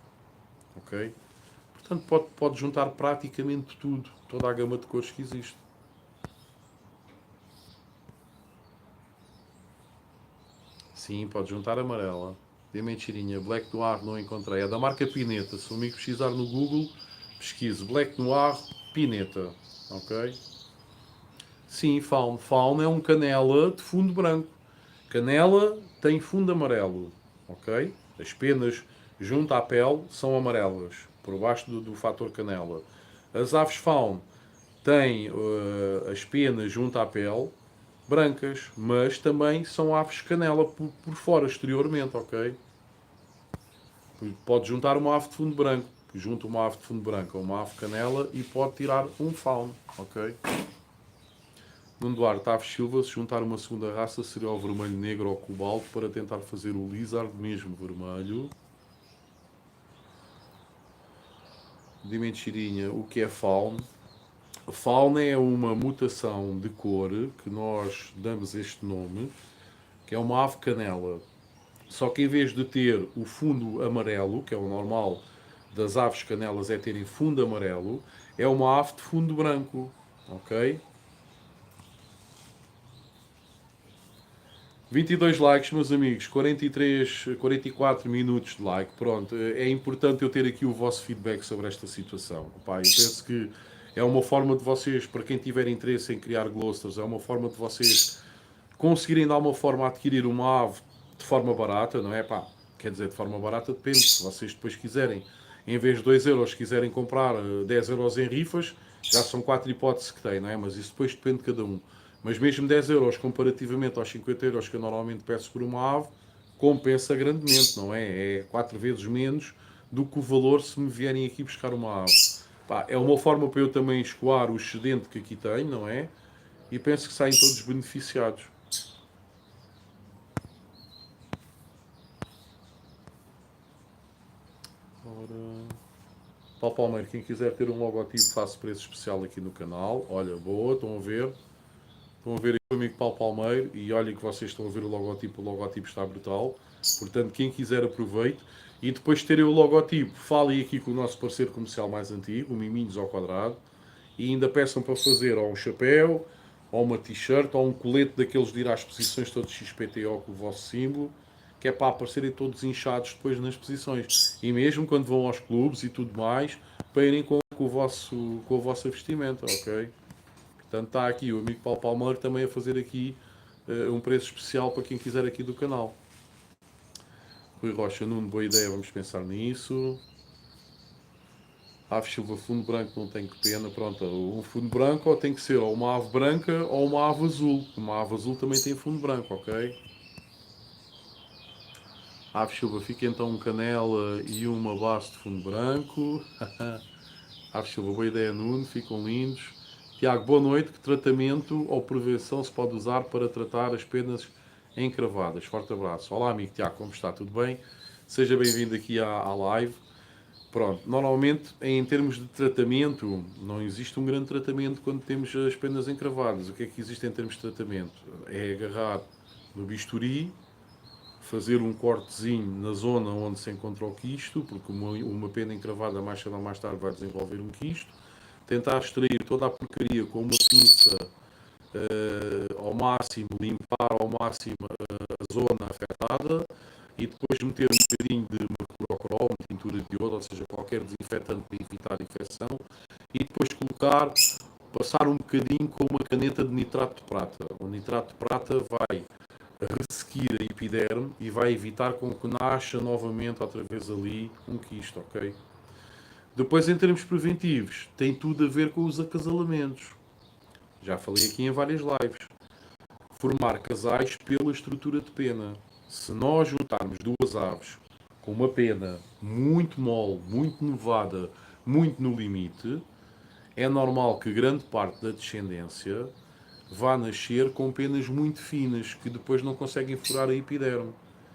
Ok? Portanto, pode juntar praticamente tudo, toda a gama de cores que existe. Sim, pode juntar amarela. Dê mentirinha. Black Noir não encontrei. É da marca Pineta. Se o amigo precisar no Google, pesquise Black Noir Pineta. Ok? Sim, Faun. Faun é um canela de fundo branco. Canela tem fundo amarelo. Ok? As penas junto à pele são amarelas. Por baixo do fator canela. As aves Faun têm as penas junto à pele brancas, mas também são aves canela por fora, exteriormente, ok? Pode juntar uma ave de fundo branco, junta uma ave de fundo branco a uma ave canela e pode tirar um fauno, ok? Nuno Duarte, Aves Silva, se juntar uma segunda raça seria o vermelho negro ou cobalto para tentar fazer o lizard mesmo vermelho. De mentirinha, o que é fauno? Fauna é uma mutação de cor que nós damos este nome, que é uma ave canela. Só que em vez de ter o fundo amarelo, que é o normal das aves canelas é terem fundo amarelo, é uma ave de fundo branco. Ok? 22 likes, meus amigos, 43, 44 minutos de like. Pronto, é importante eu ter aqui o vosso feedback sobre esta situação. Opa, eu penso que é uma forma de vocês, para quem tiver interesse em criar Gloucesters, é uma forma de vocês conseguirem de alguma forma adquirir uma ave de forma barata, não é? Pá, quer dizer, de forma barata depende. Se vocês depois quiserem, em vez de 2 euros, quiserem comprar 10 euros em rifas, já são 4 hipóteses que têm, não é? Mas isso depois depende de cada um. Mas mesmo 10 euros, comparativamente aos 50 euros que eu normalmente peço por uma ave, compensa grandemente, não é? É 4 vezes menos do que o valor se me vierem aqui buscar uma ave. Pá, é uma forma para eu também escoar o excedente que aqui tenho, não é? E penso que saem todos beneficiados. Ora... Paulo Palmeiro, quem quiser ter um logotipo, faço preço especial aqui no canal. Olha, boa, estão a ver? Estão a ver aí o amigo Paulo Palmeiro e olhem que vocês estão a ver o logotipo está brutal. Portanto, quem quiser aproveite. E depois de terem o logotipo, falem aqui com o nosso parceiro comercial mais antigo, o Miminhos ao Quadrado, e ainda peçam para fazer ou um chapéu, ou uma t-shirt, ou um colete daqueles de ir às exposições todos XPTO com o vosso símbolo, que é para aparecerem todos inchados depois nas exposições. E mesmo quando vão aos clubes e tudo mais, para irem com a vossa vestimenta, ok? Portanto, está aqui o amigo Paulo Palmeiro também a fazer aqui um preço especial para quem quiser aqui do canal. Rui Rocha, Nuno, boa ideia, vamos pensar nisso. Ave Silva, fundo branco, não tenho que pena. Pronto, um fundo branco ou tem que ser ou uma ave branca ou uma ave azul. Uma ave azul também tem fundo branco, ok? Ave Silva, fica então um canela e uma base de fundo branco. Ave Silva, boa ideia, Nuno, ficam lindos. Tiago, boa noite. Que tratamento ou prevenção se pode usar para tratar as penas encravadas? Forte abraço. Olá, amigo Tiago, como está? Tudo bem? Seja bem-vindo aqui à live. Pronto, normalmente em termos de tratamento, não existe um grande tratamento quando temos as penas encravadas. O que é que existe em termos de tratamento? É agarrar no bisturi, fazer um cortezinho na zona onde se encontra o quisto, porque uma pena encravada mais cedo ou mais tarde vai desenvolver um quisto, tentar extrair toda a porcaria com uma pinça ao máximo, limpar ao máximo a zona afetada e depois meter um bocadinho de mercurocrol, uma tintura de iodo, ou seja, qualquer desinfetante para evitar a infecção, e depois passar um bocadinho com uma caneta de nitrato de prata. O nitrato de prata vai ressequir a epiderme e vai evitar com que nasça novamente outra vez ali um quisto, ok? Depois, em termos preventivos, tem tudo a ver com os acasalamentos. Já falei aqui em várias lives. Formar casais pela estrutura de pena. Se nós juntarmos duas aves com uma pena muito mole, muito nevada, muito no limite, é normal que grande parte da descendência vá nascer com penas muito finas, que depois não conseguem furar a epiderme,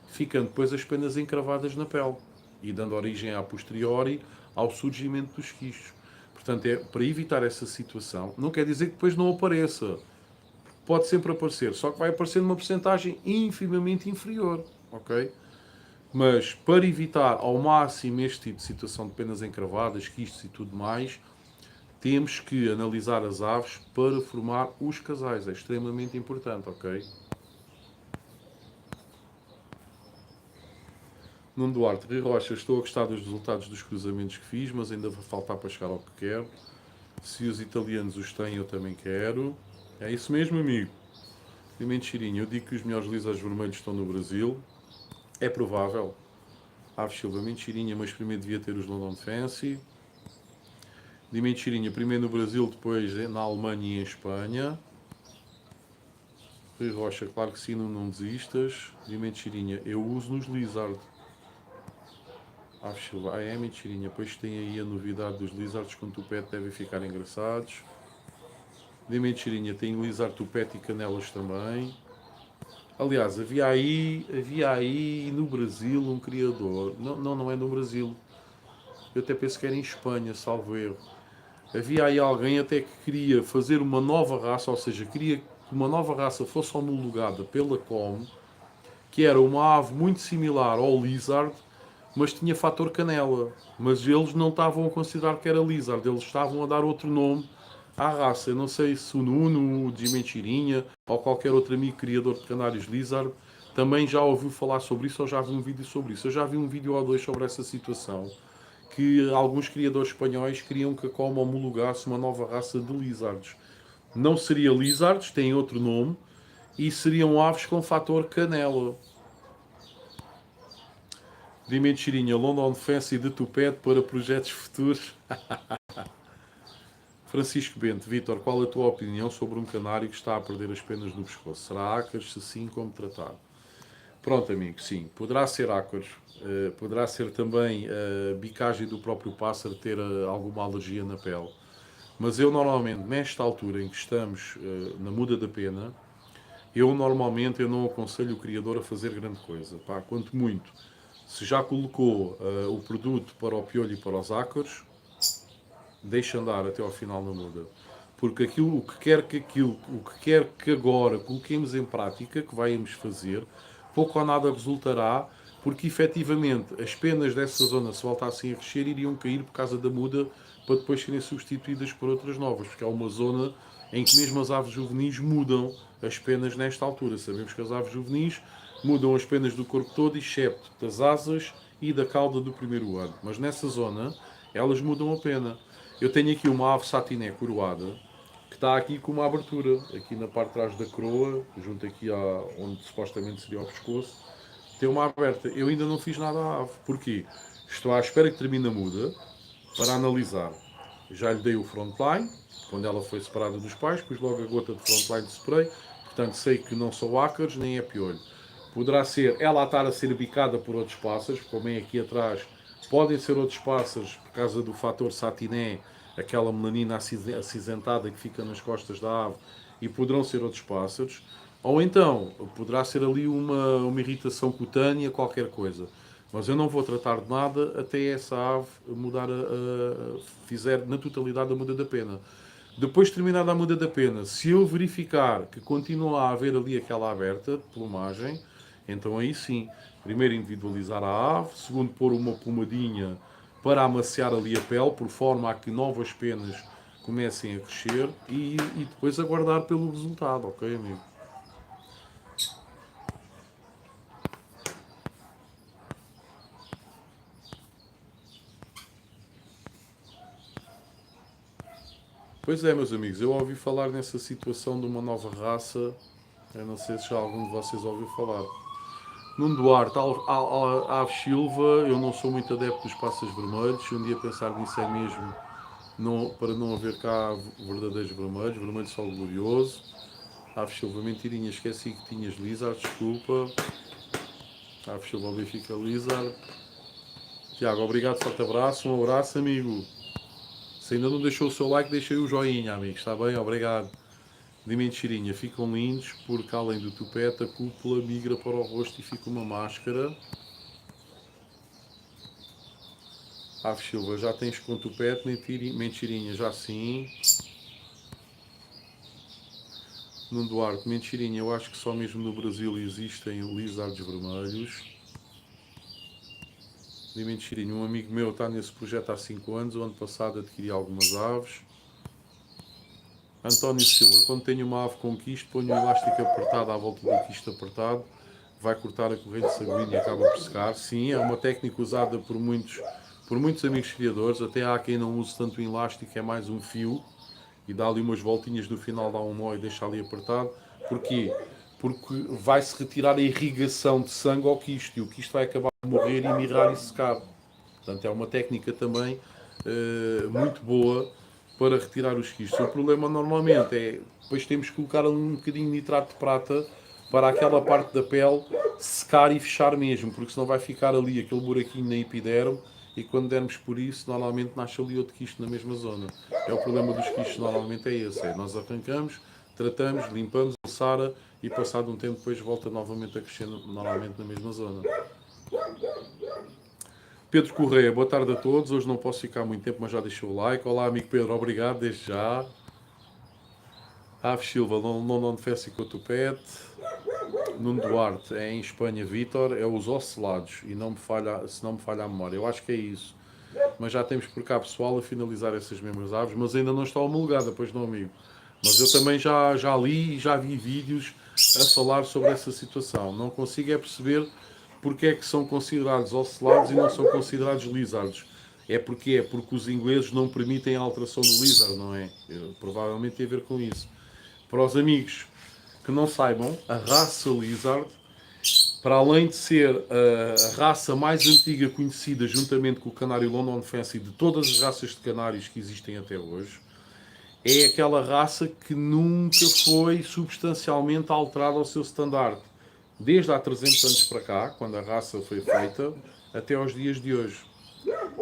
ficando depois as penas encravadas na pele e dando origem a posteriori ao surgimento dos quistos. Portanto, é para evitar essa situação. Não quer dizer que depois não apareça. Pode sempre aparecer, só que vai aparecer numa porcentagem infimamente inferior, ok? Mas para evitar ao máximo este tipo de situação de penas encravadas, quistos e tudo mais, temos que analisar as aves para formar os casais. É extremamente importante, ok? Nuno Duarte, Rui Rocha, estou a gostar dos resultados dos cruzamentos que fiz, mas ainda vai faltar para chegar ao que quero. Se os italianos os têm, eu também quero. É isso mesmo, amigo. Pimento Cheirinho, eu digo que os melhores lizards vermelhos estão no Brasil. É provável. Aves Silva, mentirinha, mas primeiro devia ter os London Fancy. De mentirinha, primeiro no Brasil, depois na Alemanha e em Espanha. Rui Rocha, claro que sim, não desistas. De mentirinha, eu uso nos Lizard. Aves Silva, é mentirinha, pois tem aí a novidade dos Lizards com tupete, devem ficar engraçados. De mentirinha, tem Lizard tupete e canelas também. Aliás, havia aí no Brasil um criador. Não é no Brasil. Eu até penso que era em Espanha, salvo erro. Havia aí alguém até que queria fazer uma nova raça, ou seja, queria que uma nova raça fosse homologada pela COM, que era uma ave muito similar ao Lizard, mas tinha fator canela. Mas eles não estavam a considerar que era Lizard, eles estavam a dar outro nome à raça. Eu não sei se o Nuno, o de Mentirinha ou qualquer outro amigo criador de canários Lizard também já ouviu falar sobre isso ou já viu um vídeo sobre isso. Eu já vi um vídeo ou dois sobre essa situação, que alguns criadores espanhóis queriam que a Como homologasse uma nova raça de lizards. Não seria lizards, tem outro nome, e seriam aves com fator canela. De mentirinha, London Fancy de tupete para projetos futuros. Francisco Bento, Vítor, qual a tua opinião sobre um canário que está a perder as penas no pescoço? Será ácaros? Se sim, como tratar? Pronto, amigo, sim. Poderá ser ácaros. Poderá ser também a bicagem do próprio pássaro ter alguma alergia na pele. Mas eu normalmente, nesta altura em que estamos na muda da pena, eu normalmente eu não aconselho o criador a fazer grande coisa. Pá, quanto muito, se já colocou o produto para o piolho e para os ácaros, deixe andar até ao final da muda. Porque o que quer que agora coloquemos em prática, que vamos fazer, pouco ou nada resultará, porque efetivamente as penas dessa zona, se voltassem a crescer, iriam cair por causa da muda, para depois serem substituídas por outras novas, porque é uma zona em que mesmo as aves juvenis mudam as penas nesta altura. Sabemos que as aves juvenis mudam as penas do corpo todo, excepto das asas e da cauda do primeiro ano. Mas nessa zona, elas mudam a pena. Eu tenho aqui uma ave satiné coroada, que está aqui com uma abertura, aqui na parte de trás da coroa, junto aqui onde supostamente seria o pescoço, tem uma aberta. Eu ainda não fiz nada à ave. Porquê? Estou à espera que termine a muda para analisar. Já lhe dei o frontline, quando ela foi separada dos pais, pus logo a gota de frontline de spray, portanto sei que não são ácaros nem é piolho. Poderá ser ela a estar a ser bicada por outros pássaros, como é aqui atrás, podem ser outros pássaros por causa do fator satiné, aquela melanina acinzentada que fica nas costas da ave, e poderão ser outros pássaros. Ou então, poderá ser ali uma irritação cutânea, qualquer coisa. Mas eu não vou tratar de nada até essa ave mudar fizer na totalidade a muda da pena. Depois de terminada a muda da pena, se eu verificar que continua a haver ali aquela aberta de plumagem, então aí sim, primeiro individualizar a ave, segundo pôr uma pomadinha para amaciar ali a pele, por forma a que novas penas comecem a crescer e depois aguardar pelo resultado, ok, amigo? Pois é, meus amigos, eu ouvi falar nessa situação de uma nova raça, eu não sei se já algum de vocês ouviu falar. Nuno Duarte, Ave Silva, eu não sou muito adepto dos pássaros vermelhos, se um dia pensar nisso é mesmo para não haver cá verdadeiros vermelhos, vermelho sol glorioso. Ave Silva, mentirinha, esqueci que tinhas Lizard, desculpa. Ave Silva, Benfica Lizard. Tiago, obrigado, forte abraço, um abraço, amigo. Se ainda não deixou o seu like, deixei o joinha, amigo, está bem? Obrigado. De mentirinha, ficam lindos porque além do tupete, a cúpula migra para o rosto e fica uma máscara. Ave Silva, já tens com tupete, mentirinha, já sim. Nuno Duarte, mentirinha, eu acho que só mesmo no Brasil existem lizards vermelhos. De mentirinha, um amigo meu está nesse projeto há 5 anos, o ano passado adquiri algumas aves. António Silva, quando tenho uma ave com quisto, ponho um elástico apertado à volta do quisto apertado, vai cortar a corrente sanguínea e acaba por secar. Sim, é uma técnica usada por muitos amigos criadores, até há quem não use tanto um elástico, é mais um fio, e dá ali umas voltinhas no final, dá um nó e deixa ali apertado. Porquê? Porque vai-se retirar a irrigação de sangue ao quisto, e o quisto vai acabar de morrer e mirrar e secar. Portanto, é uma técnica também muito boa para retirar os quistos. O problema normalmente é depois temos que colocar um bocadinho de nitrato de prata para aquela parte da pele secar e fechar mesmo, porque senão vai ficar ali aquele buraquinho na epiderme e quando dermos por isso, normalmente nasce ali outro quisto na mesma zona. É o problema dos quistos, normalmente é esse. Nós arrancamos, tratamos, limpamos, sara e passado um tempo depois volta novamente a crescer normalmente na mesma zona. Pedro Correia, boa tarde a todos. Hoje não posso ficar muito tempo, mas já deixou o like. Olá, amigo Pedro, obrigado desde já. Ave Silva, não festa com o tupete. Nuno Duarte, é em Espanha. Vítor, é os ocelados. E não me falha, se não me falha a memória. Eu acho que é isso. Mas já temos por cá pessoal a finalizar essas mesmas aves, mas ainda não está homologada, pois não, amigo. Mas eu também já li e já vi vídeos a falar sobre essa situação. Não consigo é perceber porque é que são considerados ocelados e não são considerados lizards. É porque os ingleses não permitem a alteração do lizard, não é? Provavelmente tem a ver com isso. Para os amigos que não saibam, a raça lizard, para além de ser a raça mais antiga conhecida juntamente com o canário London Fancy de todas as raças de canários que existem até hoje, é aquela raça que nunca foi substancialmente alterada ao seu standard. Desde há 300 anos para cá, quando a raça foi feita, até aos dias de hoje.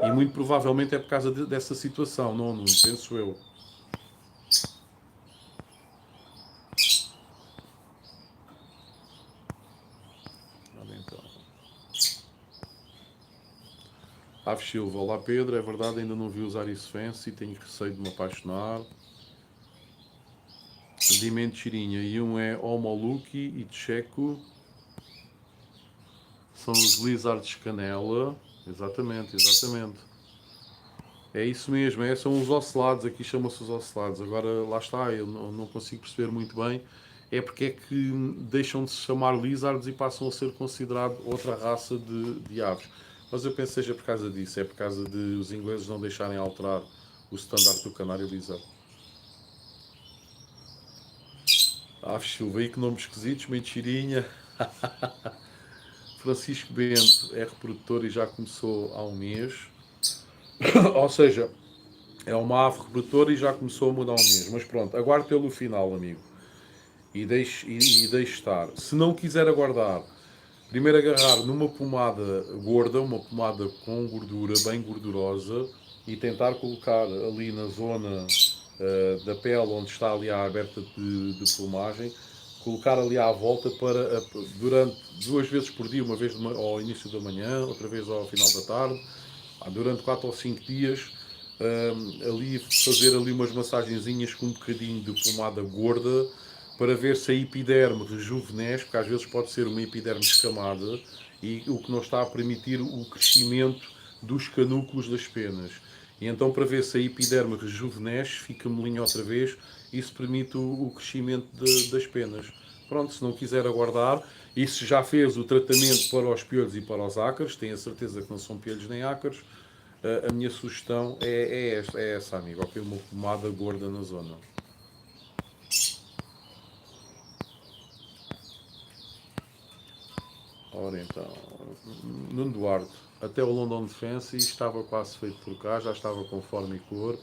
E muito provavelmente é por causa dessa situação, não penso eu. Então. Aves Silva, olá Pedro, é verdade, ainda não vi usar isso fancy, tenho receio de me apaixonar. Dimento Chirinha, e um é Homoluki e Checo, são os Lizards Canela, exatamente, exatamente. É isso mesmo, são os ocelados, aqui chamam-se os ocelados. Agora, lá está, eu não consigo perceber muito bem, é porque é que deixam de se chamar lizards e passam a ser considerado outra raça de aves. Mas eu penso que seja por causa disso, é por causa de os ingleses não deixarem alterar o standard do canário lizard. Aves Silva, aí que nomes esquisitos, mentirinha. Francisco Bento é reprodutor e já começou há um mês. Ou seja, é uma ave reprodutora e já começou a mudar um mês. Mas pronto, aguarde pelo final, amigo. E deixe estar. Se não quiser aguardar, primeiro agarrar numa pomada gorda, uma pomada com gordura, bem gordurosa, e tentar colocar ali na zona da pele onde está ali a aberta de plumagem, colocar ali à volta para durante 2 vezes por dia, uma vez ao início da manhã, outra vez ao final da tarde, durante 4 ou 5 dias, ali fazer ali umas massagenzinhas com um bocadinho de pomada gorda para ver se a epiderme rejuvenesce, porque às vezes pode ser uma epiderme escamada e o que não está a permitir o crescimento dos canúnculos das penas. E então, para ver se a epiderme rejuvenesce, fica molinho outra vez, isso permite o crescimento das penas. Pronto, se não quiser aguardar, e se já fez o tratamento para os piolhos e para os ácaros, tenho a certeza que não são piolhos nem ácaros, a minha sugestão é essa, amigo. Ok, uma pomada gorda na zona. Ora então, Nuno Duarte, até o London Fancy estava quase feito por cá, já estava com forma e cor,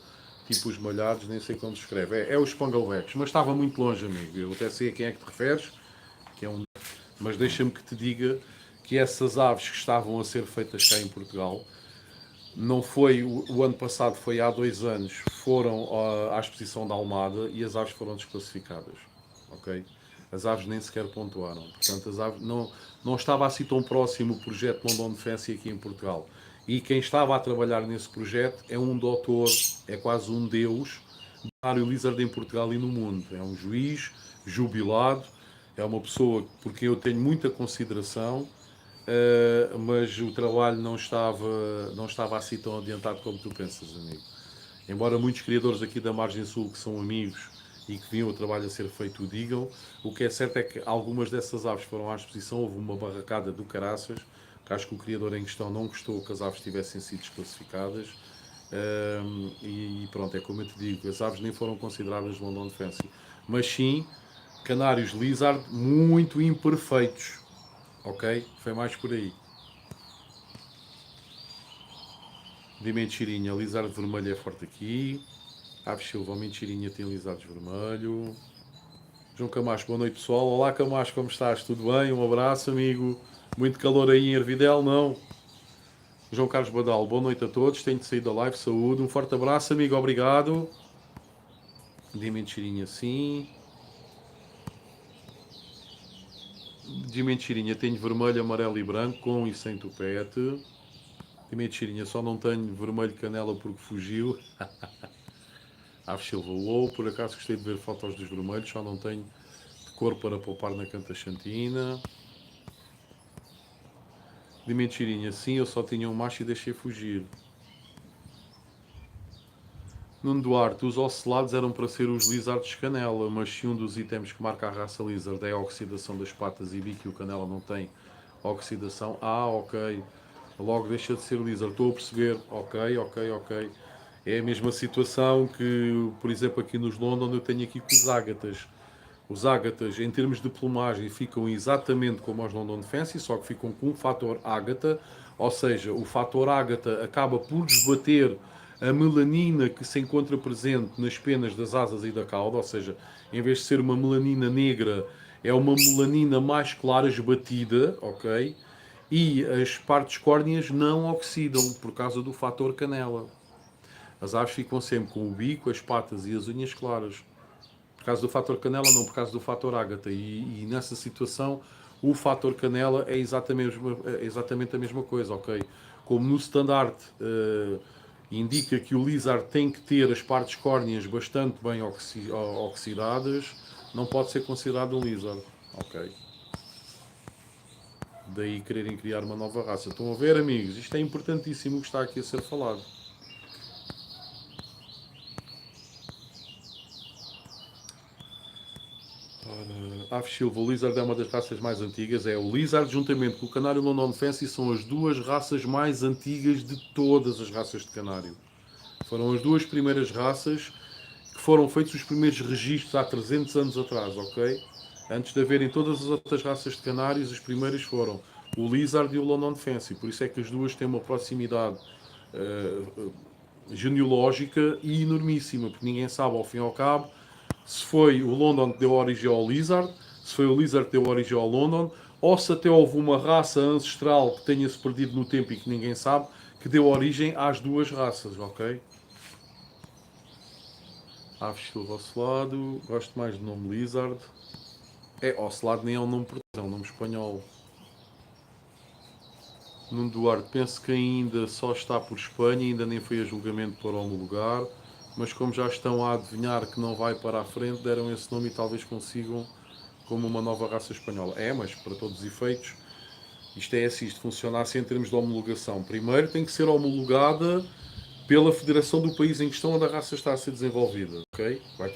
tipo os malhados, nem sei como se escreve. É os Spanglebacks, mas estava muito longe, amigo. Eu até sei a quem é que te referes, que é um. Mas deixa-me que te diga que essas aves que estavam a ser feitas cá em Portugal, não foi o ano passado, foi há 2 anos, foram à exposição da Almada e as aves foram desclassificadas. Ok? As aves nem sequer pontuaram. Portanto, as aves não estava assim tão próximo o projeto London Fancy aqui em Portugal. E quem estava a trabalhar nesse projeto é um doutor, é quase um deus, do Mario Lizard em Portugal e no mundo. É um juiz jubilado, é uma pessoa por quem eu tenho muita consideração, mas o trabalho não estava assim tão adiantado como tu pensas, amigo. Embora muitos criadores aqui da Margem Sul, que são amigos e que viam o trabalho a ser feito, o digam, o que é certo é que algumas dessas aves foram à exposição, houve uma barracada do caraças, que acho que o criador em questão não gostou que as aves tivessem sido desclassificadas. E pronto, é como eu te digo, as aves nem foram consideradas London Fancy, mas sim canários lizard muito imperfeitos. Ok? Foi mais por aí. De mentirinha, lizardo vermelho é forte aqui. Aves Silva, mentirinha tem lizardos vermelho. João Camacho, boa noite pessoal. Olá Camacho, como estás? Tudo bem? Um abraço, amigo. Muito calor aí em Ervidel, não? João Carlos Badal, boa noite a todos. Tenho de sair da live, saúde. Um forte abraço, amigo, obrigado. De mentirinha, sim. De mentirinha, tenho vermelho, amarelo e branco, com e sem tupete. De mentirinha, só não tenho vermelho canela porque fugiu. Aves Silva Low, por acaso gostei de ver fotos dos vermelhos, só não tenho de cor para poupar na Cantachantina. De mentirinha, sim, eu só tinha um macho e deixei fugir. Nuno Duarte, os ocelados eram para ser os lizards canela, mas se um dos itens que marca a raça lizard é a oxidação das patas e vi que o canela não tem oxidação, ok, logo deixa de ser lizard, estou a perceber, ok. É a mesma situação que, por exemplo, aqui nos London eu tenho aqui com os ágatas. Os ágatas, em termos de plumagem, ficam exatamente como os London Fancy, só que ficam com um fator ágata, ou seja, o fator ágata acaba por desbater a melanina que se encontra presente nas penas das asas e da cauda, ou seja, em vez de ser uma melanina negra, é uma melanina mais clara, esbatida, ok? E as partes córneas não oxidam por causa do fator canela. As aves ficam sempre com o bico, as patas e as unhas claras. Por causa do fator canela, não por causa do fator ágata. E nessa situação, o fator canela é exatamente a mesma coisa, ok? como no standard indica que o lizard tem que ter as partes córneas bastante bem oxidadas, não pode ser considerado um lizard. Ok. Daí quererem criar uma nova raça. Estão a ver, amigos? Isto é importantíssimo o que está aqui a ser falado. Ave Silva, o Lizard é uma das raças mais antigas. É, o Lizard juntamente com o Canário London Fancy são as duas raças mais antigas de todas as raças de canário. Foram as duas primeiras raças que foram feitos os primeiros registros há 300 anos atrás, ok? Antes de haverem todas as outras raças de canários, as primeiras foram o Lizard e o London Fancy. Por isso é que as duas têm uma proximidade genealógica e enormíssima, porque ninguém sabe ao fim e ao cabo se foi o London que deu origem ao Lizard, se foi o Lizard que deu origem ao London, ou se até houve uma raça ancestral que tenha-se perdido no tempo e que ninguém sabe, que deu origem às duas raças, ok? Aves de Ocelado, gosto mais do nome Lizard. É, Ocelado nem é um nome português, é um nome espanhol. Nuno Duarte, penso que ainda só está por Espanha, ainda nem foi a julgamento para homologar, mas como já estão a adivinhar que não vai para a frente, deram esse nome e talvez consigam como uma nova raça espanhola. É, mas para todos os efeitos, isto é assim, isto funciona assim em termos de homologação. Primeiro tem que ser homologada pela federação do país em questão onde a raça está a ser desenvolvida, ok? Vai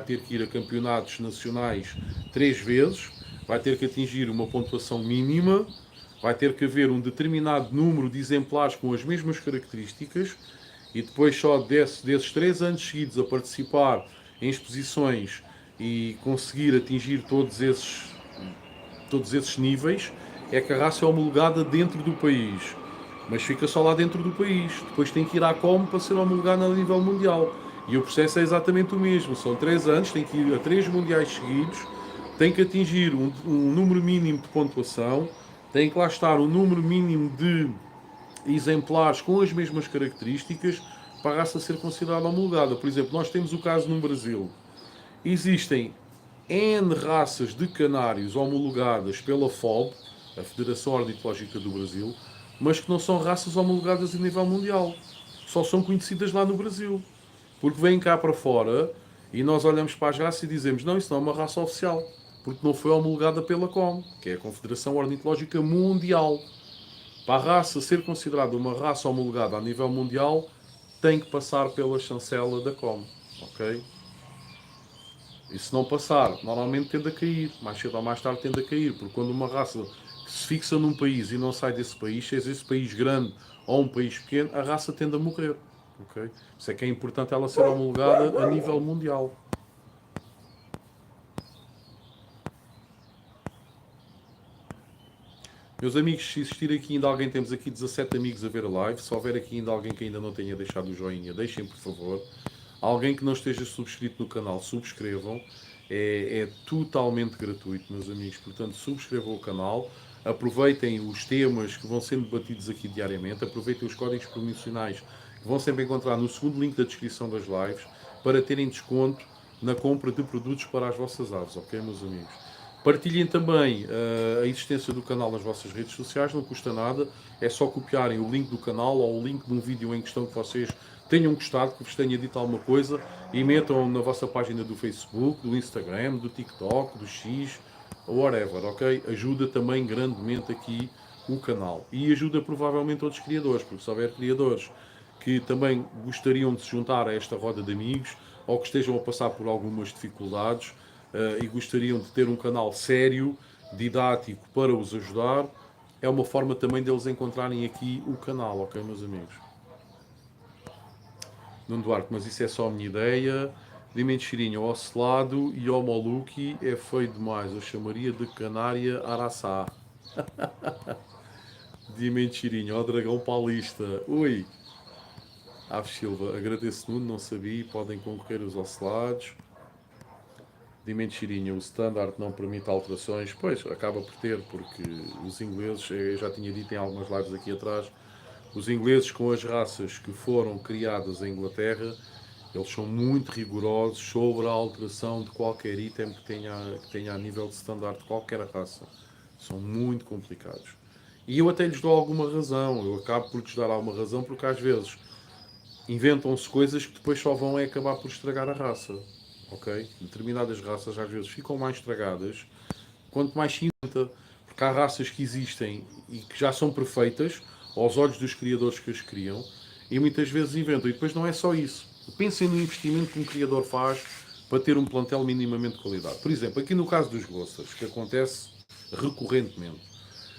ter que ir a campeonatos nacionais 3 vezes, vai ter que atingir uma pontuação mínima, vai ter que haver um determinado número de exemplares com as mesmas características e depois só desses 3 anos seguidos a participar em exposições e conseguir atingir todos esses níveis é que a raça é homologada dentro do país. Mas fica só lá dentro do país. Depois tem que ir à COM para ser homologada a nível mundial. E o processo é exatamente o mesmo. São 3 anos, tem que ir a 3 mundiais seguidos, tem que atingir um número mínimo de pontuação, tem que lá estar um número mínimo de exemplares com as mesmas características para a raça ser considerada homologada. Por exemplo, nós temos o caso no Brasil. Existem N raças de canários homologadas pela FOB, a Federação Ornitológica do Brasil, mas que não são raças homologadas a nível mundial. Só são conhecidas lá no Brasil. Porque vêm cá para fora e nós olhamos para as raças e dizemos: não, isso não é uma raça oficial, porque não foi homologada pela COM, que é a Confederação Ornitológica Mundial. Para a raça ser considerada uma raça homologada a nível mundial, tem que passar pela chancela da COM. Ok? E se não passar, normalmente tende a cair. Mais cedo ou mais tarde tende a cair. Porque quando uma raça se fixa num país e não sai desse país, seja esse país grande ou um país pequeno, a raça tende a morrer. Okay? Isso é que é importante ela ser homologada a nível mundial. Meus amigos, se existir aqui ainda alguém, temos aqui 17 amigos a ver a live. Se houver aqui ainda alguém que ainda não tenha deixado o joinha, deixem por favor. Alguém que não esteja subscrito no canal, subscrevam. É totalmente gratuito, meus amigos. Portanto, subscrevam o canal. Aproveitem os temas que vão sendo debatidos aqui diariamente. Aproveitem os códigos promocionais que vão sempre encontrar no segundo link da descrição das lives para terem desconto na compra de produtos para as vossas aves, ok, meus amigos? Partilhem também a existência do canal nas vossas redes sociais, não custa nada, é só copiarem o link do canal ou o link de um vídeo em questão que vocês tenham gostado, que vos tenha dito alguma coisa, e metam na vossa página do Facebook, do Instagram, do TikTok, do X, whatever, ok? Ajuda também grandemente aqui o canal. E ajuda provavelmente outros criadores, porque se houver criadores que também gostariam de se juntar a esta roda de amigos, ou que estejam a passar por algumas dificuldades, e gostariam de ter um canal sério, didático, para os ajudar, é uma forma também deles encontrarem aqui o canal, ok, meus amigos? Nuno Duarte, mas isso é só a minha ideia. Dime cheirinho ao Ocelado e ao Moluki é feio demais. Eu chamaria de Canária Araçá. Dime cheirinho ao Dragão Paulista. Ui! Aves Silva, agradeço Nuno, não sabia. Podem concorrer os Ocelados. Dime cheirinho, o standard não permite alterações. Pois, acaba por ter, porque os ingleses, eu já tinha dito em algumas lives aqui atrás, os ingleses com as raças que foram criadas em Inglaterra, eles são muito rigorosos sobre a alteração de qualquer item que tenha a nível de standard de qualquer raça. São muito complicados. E eu até lhes dou alguma razão, eu acabo por lhes dar alguma razão, porque às vezes inventam-se coisas que depois só vão acabar por estragar a raça. Ok? Determinadas raças às vezes ficam mais estragadas quanto mais se inventa. Porque há raças que existem e que já são perfeitas aos olhos dos criadores que as criam e muitas vezes inventam. E depois não é só isso. Pensem no investimento que um criador faz para ter um plantel minimamente de qualidade. Por exemplo, aqui no caso dos Glossers, que acontece recorrentemente,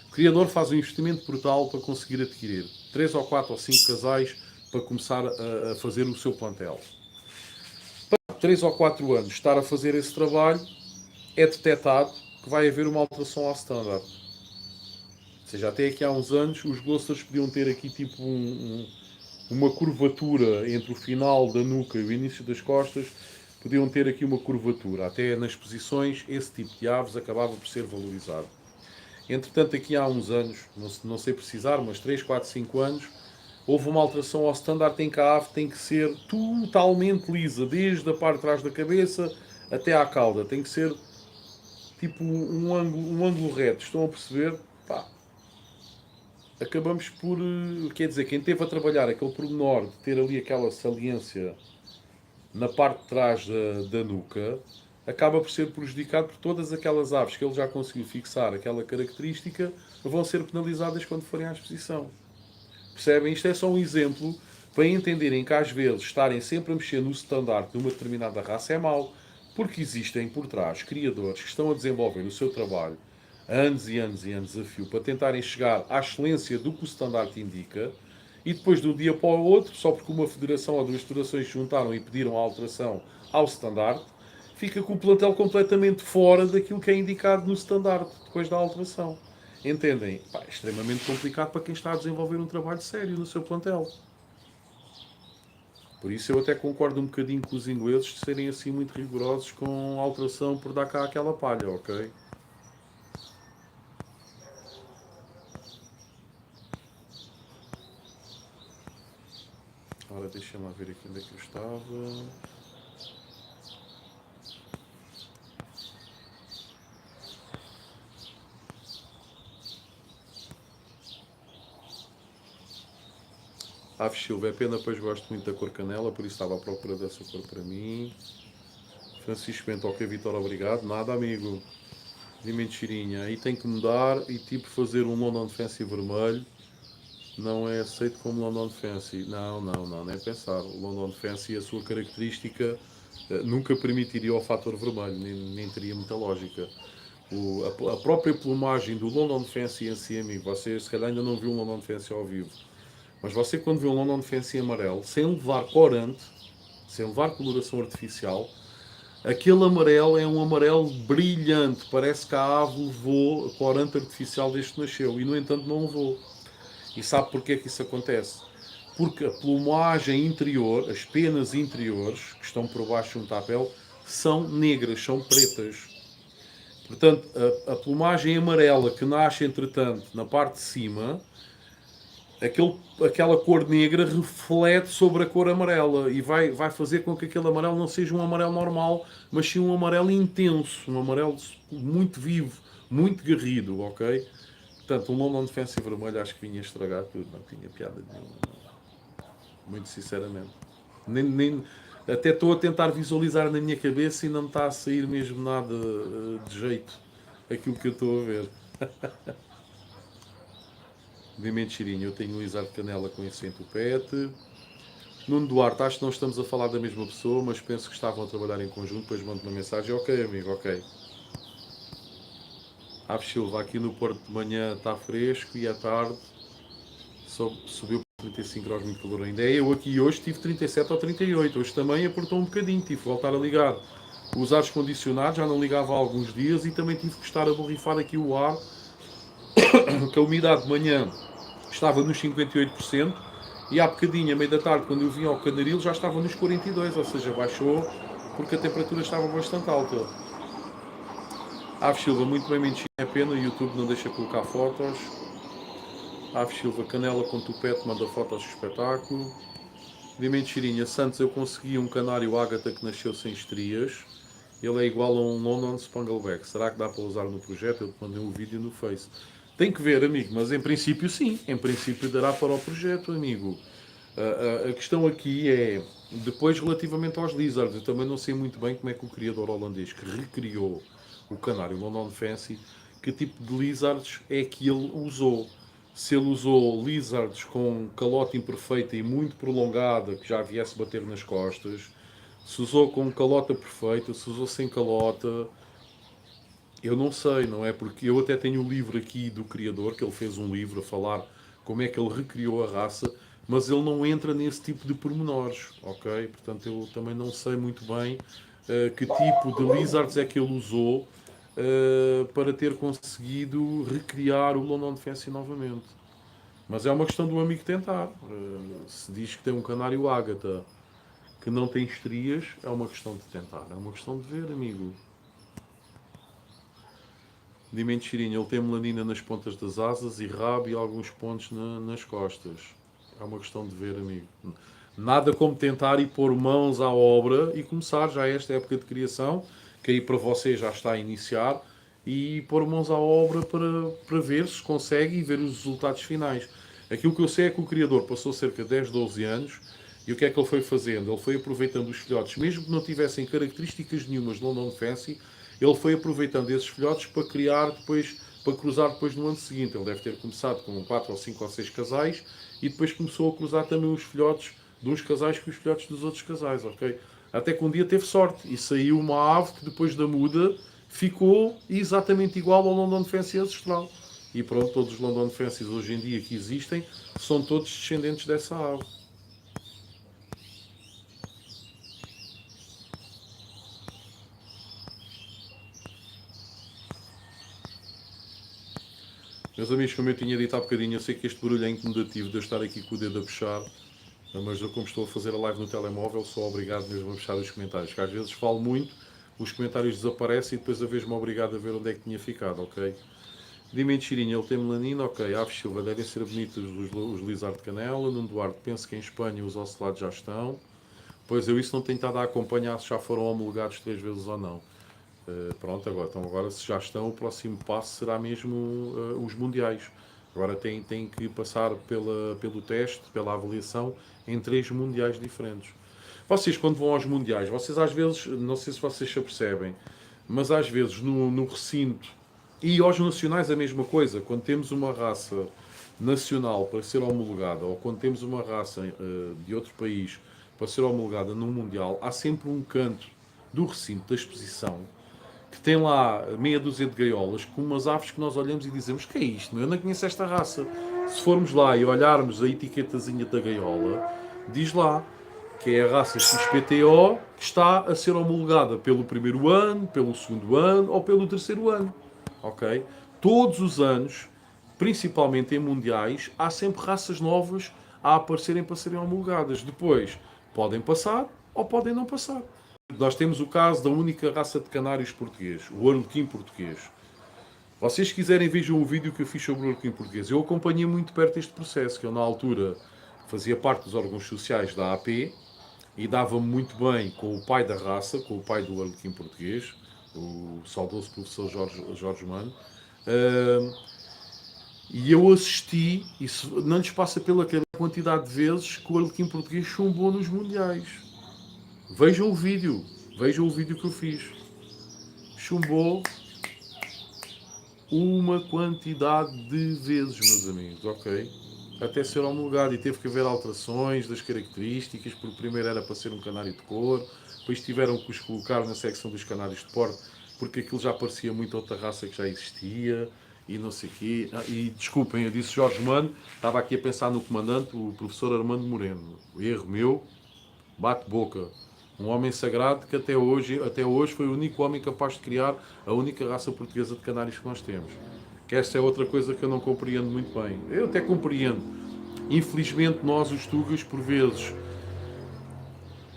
o criador faz um investimento brutal para conseguir adquirir 3 ou 4 ou 5 casais para começar a fazer o seu plantel. Para 3 ou 4 anos estar a fazer esse trabalho, é detectado que vai haver uma alteração ao standard. Ou seja, até aqui há uns anos os Glossers podiam ter aqui tipo uma curvatura entre o final da nuca e o início das costas, podiam ter aqui uma curvatura. Até nas posições esse tipo de aves acabava por ser valorizado. Entretanto, aqui há uns anos, não sei precisar, mas 3, 4, 5 anos, houve uma alteração ao standard em que a ave tem que ser totalmente lisa, desde a parte de trás da cabeça até à cauda. Tem que ser tipo um ângulo reto. Estão a perceber? Pá, acabamos por... Quer dizer, quem teve a trabalhar aquele pormenor de ter ali aquela saliência na parte de trás da nuca, acaba por ser prejudicado por todas aquelas aves que ele já conseguiu fixar aquela característica, vão ser penalizadas quando forem à exposição. Percebem? Isto é só um exemplo para entenderem que às vezes estarem sempre a mexer no standard de uma determinada raça é mau, porque existem por trás criadores que estão a desenvolver o seu trabalho anos e anos e anos a fio para tentarem chegar à excelência do que o standard indica, e depois de um dia para o outro, só porque uma federação ou duas federações se juntaram e pediram a alteração ao standard, fica com o plantel completamente fora daquilo que é indicado no standard depois da alteração. Entendem? Pá, é extremamente complicado para quem está a desenvolver um trabalho sério no seu plantel. Por isso eu até concordo um bocadinho com os ingleses de serem assim muito rigorosos com a alteração por dar cá aquela palha, ok? Ora, deixa-me lá ver aqui onde é que eu estava. Aves Silva, é pena, pois gosto muito da cor canela, por isso estava à procura dessa cor para mim. Francisco Bento, ok, Vitor, obrigado. Nada, amigo. De mentirinha. Aí tem que mudar e tipo fazer um London Fancy vermelho. Não é aceito como London Fancy. Não, não, não, nem pensar. O London Fancy, a sua característica, nunca permitiria o fator vermelho, nem teria muita lógica. A própria plumagem do London Fancy em si, amigo, você se calhar ainda não viu um London Fancy ao vivo, mas você quando vê um London Fancy amarelo, sem levar corante, sem levar coloração artificial, aquele amarelo é um amarelo brilhante, parece que a ave levou corante artificial desde que nasceu, e no entanto não levou. E sabe porquê que isso acontece? Porque a plumagem interior, as penas interiores, que estão por baixo junto à pele, são negras, são pretas. Portanto, a plumagem amarela que nasce, entretanto, na parte de cima, aquela cor negra reflete sobre a cor amarela e vai fazer com que aquele amarelo não seja um amarelo normal, mas sim um amarelo intenso, um amarelo muito vivo, muito garrido, ok? Portanto, um London Fancy vermelho acho que vinha estragar tudo, não tinha piada nenhuma, muito sinceramente. Até estou a tentar visualizar na minha cabeça e não me está a sair mesmo nada de jeito aquilo que eu estou a ver. De mentirinho, eu tenho um Isar de canela com esse entupete. Nuno Duarte, acho que não estamos a falar da mesma pessoa, mas penso que estavam a trabalhar em conjunto, depois mando uma mensagem. Ok, amigo, ok. Aves Silva, aqui no Porto de manhã está fresco e à tarde subiu para 35 graus, muito calor ainda. Eu aqui hoje tive 37 ou 38, hoje também apertou um bocadinho, tive que voltar a ligar os ares condicionados, já não ligava há alguns dias e também tive que estar a borrifar aqui o ar, que a umidade de manhã estava nos 58%, e há bocadinho, à meia da tarde, quando eu vim ao Canaril, já estava nos 42%, ou seja, baixou porque a temperatura estava bastante alta. Aves Silva, muito bem, mentira, é pena, o YouTube não deixa colocar fotos. Aves Silva, canela com tupete, manda fotos de espetáculo. De mentirinha, Santos, eu consegui um canário ágata que nasceu sem estrias. Ele é igual a um London Spangleback. Será que dá para usar no projeto? Eu te mandei um vídeo no Face. Tem que ver, amigo, mas em princípio sim, em princípio dará para o projeto, amigo. A questão aqui é, depois relativamente aos lizards, eu também não sei muito bem como é que o criador holandês que recriou o canário London Fancy, que tipo de lizards é que ele usou. Se ele usou lizards com calote imperfeita e muito prolongada, que já viesse bater nas costas, se usou com calota perfeita, se usou sem calota, eu não sei, não é? Porque eu até tenho um livro aqui do criador, que ele fez um livro a falar como é que ele recriou a raça, mas ele não entra nesse tipo de pormenores, ok? Portanto, eu também não sei muito bem que tipo de lizards é que ele usou para ter conseguido recriar o London Fancy novamente. Mas é uma questão do amigo tentar. Se diz que tem um canário ágata que não tem estrias, é uma questão de tentar. É uma questão de ver, amigo. Dimento Chirinho, ele tem melanina nas pontas das asas e rabo e alguns pontos nas costas. É uma questão de ver, amigo. Nada como tentar e pôr mãos à obra e começar já esta época de criação, que aí para você já está a iniciar, e pôr mãos à obra para ver se consegue e ver os resultados finais. Aquilo que eu sei é que o criador passou cerca de 10, 12 anos e o que é que ele foi fazendo? Ele foi aproveitando os filhotes, mesmo que não tivessem características nenhumas de London Fancy, ele foi aproveitando esses filhotes para criar depois, para cruzar depois no ano seguinte. Ele deve ter começado com 4 ou 5 ou 6 casais e depois começou a cruzar também os filhotes de uns casais com os filhotes dos outros casais, ok? Até que um dia teve sorte e saiu uma ave que depois da muda ficou exatamente igual ao London Fancy ancestral. E pronto, todos os London Fancies hoje em dia que existem são todos descendentes dessa ave. Meus amigos, como eu tinha dito há bocadinho, eu sei que este barulho é incomodativo de eu estar aqui com o dedo a puxar, mas eu, como estou a fazer a live no telemóvel, sou obrigado mesmo a puxar os comentários, que às vezes falo muito, os comentários desaparecem e depois a vez-me obrigado a ver onde é que tinha ficado, ok? Dimento Chirinha, ele tem melanina, ok. Aves Silva, devem ser bonitos os lizard de canela. Nuno Duarte, penso que em Espanha os ocelados já estão. Pois eu isso não tenho estado a acompanhar se já foram homologados 3 vezes ou não. Pronto, agora, então agora se já estão, o próximo passo será mesmo os mundiais. Agora tem que passar pelo teste, pela avaliação em 3 mundiais diferentes. Vocês quando vão aos mundiais, vocês às vezes, não sei se vocês se apercebem, mas às vezes no recinto e aos nacionais a mesma coisa, quando temos uma raça nacional para ser homologada ou quando temos uma raça de outro país para ser homologada num mundial, há sempre um canto do recinto da exposição que tem lá meia dúzia de gaiolas com umas aves que nós olhamos e dizemos que é isto? Eu não conheço esta raça. Se formos lá e olharmos a etiquetazinha da gaiola, diz lá que é a raça XPTO que está a ser homologada pelo primeiro ano, pelo segundo ano ou pelo terceiro ano. Ok? Todos os anos, principalmente em mundiais, há sempre raças novas a aparecerem para serem homologadas. Depois, podem passar ou podem não passar. Nós temos o caso da única raça de canários português, o arlequim português. Vocês quiserem, vejam o vídeo que eu fiz sobre o arlequim português. Eu acompanhei muito perto este processo, que eu na altura fazia parte dos órgãos sociais da AP e dava-me muito bem com o pai da raça, com o pai do arlequim português, o saudoso professor Jorge Mano. E eu assisti, isso não lhes passa pela quantidade de vezes que o arlequim português chumbou nos mundiais. Vejam o vídeo que eu fiz. Chumbou uma quantidade de vezes, meus amigos, ok? Até ser homologado e teve que haver alterações das características, porque primeiro era para ser um canário de cor, depois tiveram que os colocar na secção dos canários de porte, porque aquilo já parecia muito outra raça que já existia, e não sei o quê. E desculpem, eu disse Jorge Mano, estava aqui a pensar no comandante, o professor Armando Moreno. Erro meu, bate boca. Um homem sagrado que até hoje foi o único homem capaz de criar a única raça portuguesa de canários que nós temos. Que esta é outra coisa que eu não compreendo muito bem. Eu até compreendo. Infelizmente nós, os tugas, por vezes,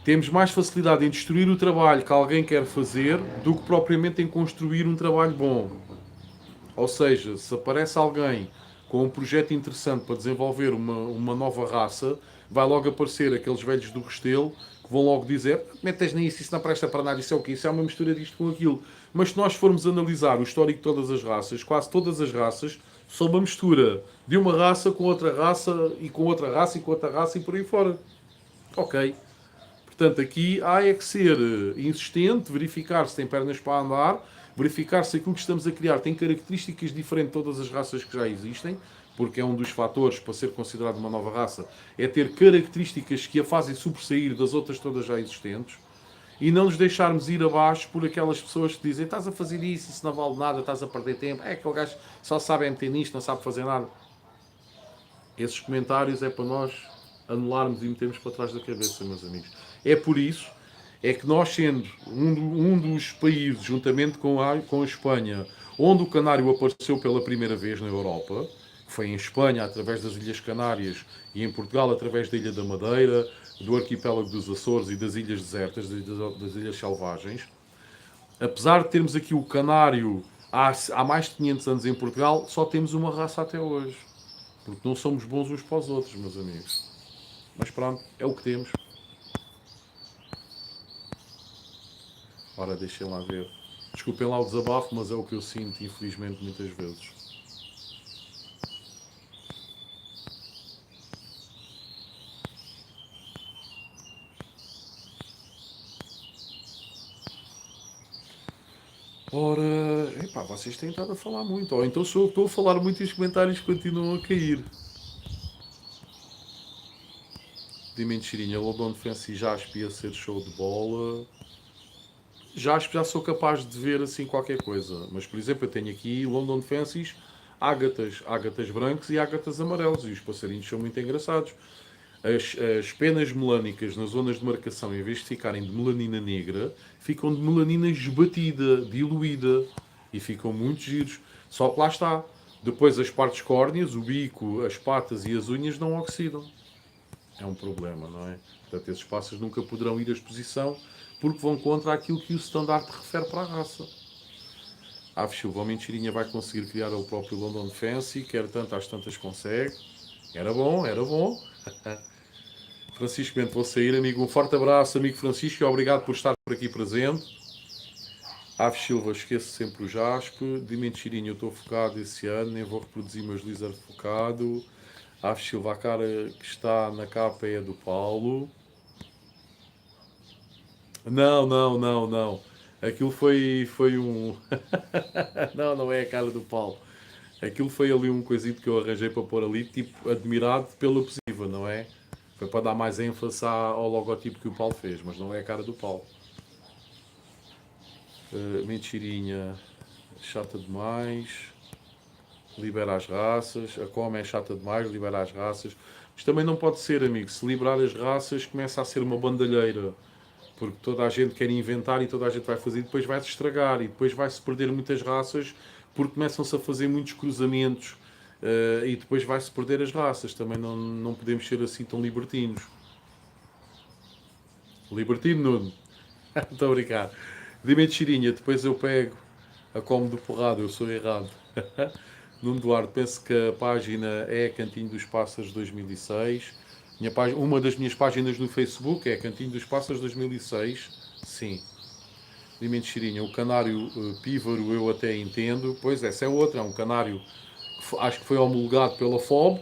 temos mais facilidade em destruir o trabalho que alguém quer fazer do que propriamente em construir um trabalho bom. Ou seja, se aparece alguém com um projeto interessante para desenvolver uma nova raça, vai logo aparecer aqueles velhos do Restelo que vão logo dizer: metes nisso, isso não presta para nada, isso é o quê? Isso é uma mistura disto com aquilo. Mas se nós formos analisar o histórico de todas as raças, quase todas as raças São uma mistura de uma raça com outra raça e com outra raça e com outra raça e por aí fora. Ok. Portanto, aqui há é que ser insistente, verificar se tem pernas para andar, verificar se aquilo que estamos a criar tem características diferentes de todas as raças que já existem, porque é um dos fatores para ser considerado uma nova raça, é ter características que a fazem sobressair das outras todas já existentes, e não nos deixarmos ir abaixo por aquelas pessoas que dizem estás a fazer isso não vale nada, estás a perder tempo, é aquele gajo só sabe meter nisto, não sabe fazer nada. Esses comentários é para nós anularmos e metermos para trás da cabeça, meus amigos. É por isso é que nós, sendo um dos países, juntamente com a Espanha, onde o canário apareceu pela primeira vez na Europa, que foi em Espanha, através das Ilhas Canárias, e em Portugal, através da Ilha da Madeira, do arquipélago dos Açores e das Ilhas Desertas, das Ilhas Selvagens, apesar de termos aqui o canário há mais de 500 anos em Portugal, só temos uma raça até hoje. Porque não somos bons uns para os outros, meus amigos. Mas pronto, é o que temos. Ora, deixem lá ver. Desculpem lá o desabafo, mas é o que eu sinto, infelizmente, muitas vezes. Ora, epá, vocês têm estado a falar muito. Ou então sou eu que estou a falar muito e os comentários continuam a cair. Dimensão Chirinha, London Defense e Jaspe ia ser show de bola. Já sou capaz de ver assim qualquer coisa. Mas, por exemplo, eu tenho aqui London Fences, ágatas brancos e ágatas amarelos. E os passarinhos são muito engraçados. As penas melânicas nas zonas de marcação, em vez de ficarem de melanina negra, ficam de melanina esbatida, diluída. E ficam muito giros. Só que lá está. Depois as partes córneas, o bico, as patas e as unhas não oxidam. É um problema, não é? Portanto, esses pássaros nunca poderão ir à exposição porque vão contra aquilo que o standard refere para a raça. A ave silva, mentirinha, vai conseguir criar o próprio London Fancy, quer tanto às tantas consegue. Era bom, era bom. Francisco Bento, vou sair, amigo. Um forte abraço, amigo Francisco, e obrigado por estar por aqui presente. Aves Silva, esqueço sempre o Jaspe. De mentirinha, eu estou focado esse ano, nem vou reproduzir meus lizard focado. Aves Silva, a cara que está na capa é a do Paulo. Não. Aquilo foi um. Não é a cara do Paulo. Aquilo foi ali um coisito que eu arranjei para pôr ali, tipo, admirado pela possível, não é? Foi para dar mais ênfase ao logotipo que o Paulo fez, mas não é a cara do Paulo. Mentirinha, chata demais. Libera as raças. A Come é chata demais, libera as raças. Isto também não pode ser, amigo. Se liberar as raças, começa a ser uma bandalheira. Porque toda a gente quer inventar e toda a gente vai fazer e depois vai-se estragar. E depois vai-se perder muitas raças porque começam-se a fazer muitos cruzamentos. E depois vai-se perder as raças. Também não podemos ser assim tão libertinos. Libertino, Nuno. Muito obrigado. Dime de Chirinha, depois eu pego a Come do Porrado, eu sou errado. Nuno Duarte, penso que a página é Cantinho dos Pássaros 2006. Uma das minhas páginas no Facebook é Cantinho dos Pássaros 2006. Sim. Dime de Chirinha, o canário pífaro eu até entendo. Pois essa é outra, é um canário que acho que foi homologado pela FOB,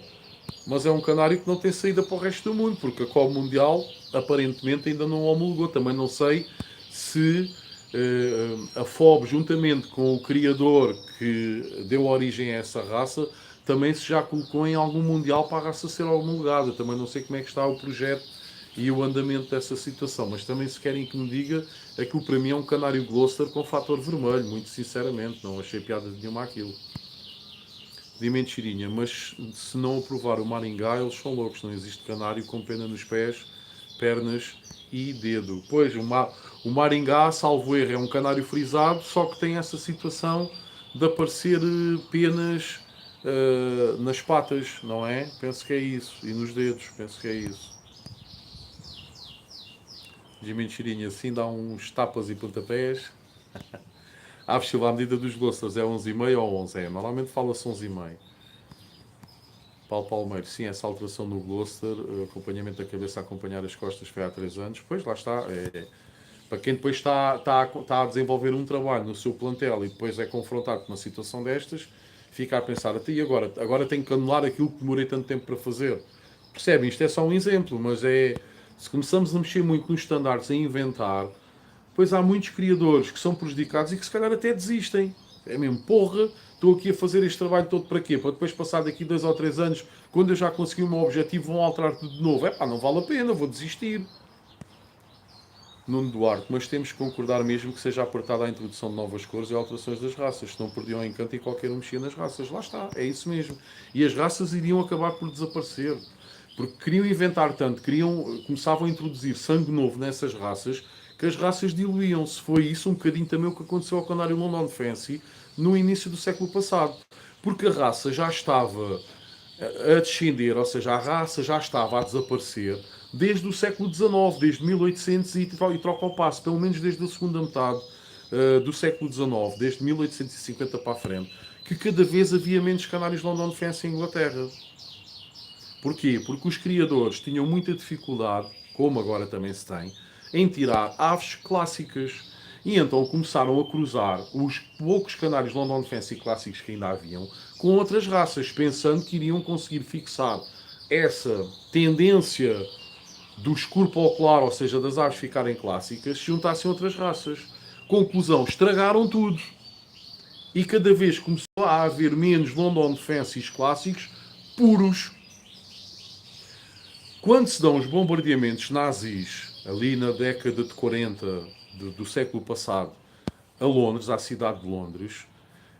mas é um canário que não tem saída para o resto do mundo, porque a COB Mundial aparentemente ainda não homologou. Também não sei se a FOB, juntamente com o criador que deu origem a essa raça, também se já colocou em algum Mundial para a raça ser homologada. Também não sei como é que está o projeto e o andamento dessa situação, mas também se querem que me diga, aquilo para mim é um canário Gloucester com fator vermelho, muito sinceramente, não achei piada nenhuma àquilo. De mentirinha, mas se não aprovar o Maringá, eles são loucos, não existe canário com pena nos pés, pernas e dedo. Pois, o Maringá, salvo erro, é um canário frisado, só que tem essa situação de aparecer penas nas patas, não é? Penso que é isso. E nos dedos, penso que é isso. De mentirinha, assim dá uns tapas e pontapés. Aves Silva, à medida dos Gloucesters é 11,5 ou 11? É, normalmente fala-se 11,5. Paulo Palmeiro, sim, essa alteração no Gloucester, acompanhamento da cabeça a acompanhar as costas foi há 3 anos. Pois, lá está. Para quem depois está a desenvolver um trabalho no seu plantel e depois é confrontado com uma situação destas, fica a pensar, até e agora? Agora tenho que anular aquilo que demorei tanto tempo para fazer. Percebem? Isto é só um exemplo, mas se começamos a mexer muito nos standards, a inventar, pois há muitos criadores que são prejudicados e que se calhar até desistem. É mesmo, porra, estou aqui a fazer este trabalho todo para quê? Para depois passar daqui 2 ou 3 anos, quando eu já consegui o meu objetivo, vão alterar tudo de novo. Não vale a pena, vou desistir. Nuno Duarte, mas temos que concordar mesmo que seja apertada a introdução de novas cores e alterações das raças, senão perdiam o encanto e qualquer um mexia nas raças. Lá está, é isso mesmo. E as raças iriam acabar por desaparecer. Porque queriam inventar tanto, começavam a introduzir sangue novo nessas raças, que as raças diluíam-se. Foi isso um bocadinho também o que aconteceu ao Canário London Fancy no início do século passado. Porque a raça já estava a descender, ou seja, a raça já estava a desaparecer desde o século XIX, desde 1800 e troca ao passo, pelo menos desde a segunda metade do século XIX, desde 1850 para a frente, que cada vez havia menos canários London Fancy em Inglaterra. Porquê? Porque os criadores tinham muita dificuldade, como agora também se tem, em tirar aves clássicas. E então começaram a cruzar os poucos canários London Fancy clássicos que ainda haviam com outras raças, pensando que iriam conseguir fixar essa tendência do escuro para o claro, ou seja, das aves ficarem clássicas, se juntassem outras raças. Conclusão, estragaram tudo. E cada vez começou a haver menos London Fancies clássicos puros. Quando se dão os bombardeamentos nazis, ali na década de 40 do século passado, a Londres, à cidade de Londres,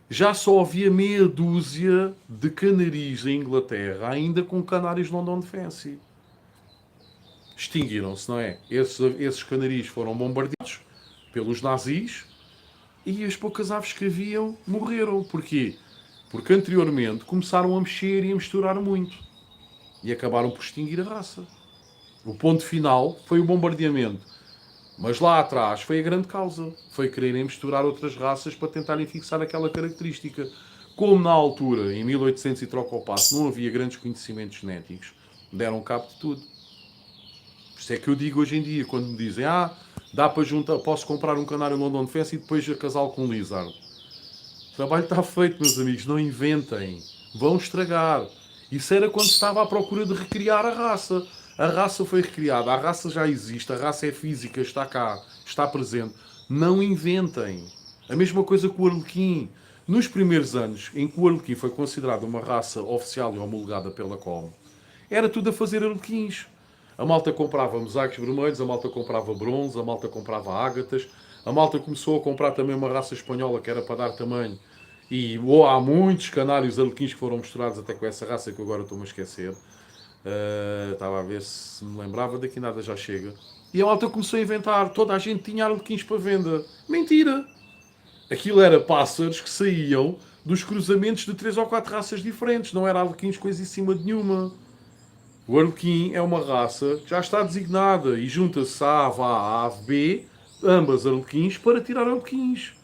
já só havia meia dúzia de canaris em Inglaterra, ainda com canários London Fancy. Extinguiram-se, não é? Esses canaris foram bombardeados pelos nazis e as poucas aves que haviam morreram. Porquê? Porque anteriormente começaram a mexer e a misturar muito. E acabaram por extinguir a raça. O ponto final foi o bombardeamento. Mas lá atrás foi a grande causa. Foi quererem misturar outras raças para tentarem fixar aquela característica. Como na altura, em 1800 e troca ao passo, não havia grandes conhecimentos genéticos, deram cabo de tudo. Por isso é que eu digo hoje em dia, quando me dizem dá para juntar, posso comprar um canário London Fancy e depois casá-lo com um lizard. O trabalho está feito, meus amigos, não inventem. Vão estragar. Isso era quando se estava à procura de recriar a raça. A raça foi recriada, a raça já existe, a raça é física, está cá, está presente. Não inventem. A mesma coisa com o arlequim. Nos primeiros anos em que o arlequim foi considerado uma raça oficial e homologada pela COM, era tudo a fazer arlequins. A malta comprava mosaicos vermelhos, a malta comprava bronze, a malta comprava ágatas, a malta começou a comprar também uma raça espanhola que era para dar tamanho. E há muitos canários arlequins que foram misturados até com essa raça que eu agora estou-me a esquecer. Estava a ver se me lembrava, daqui nada já chega. E a malta começou a inventar, toda a gente tinha arlequins para venda. Mentira! Aquilo era pássaros que saíam dos cruzamentos de 3 ou 4 raças diferentes, não era arlequins coisa em cima de nenhuma. O arlequim é uma raça que já está designada e junta-se a ave A à ave B, ambas arlequins, para tirar arlequins.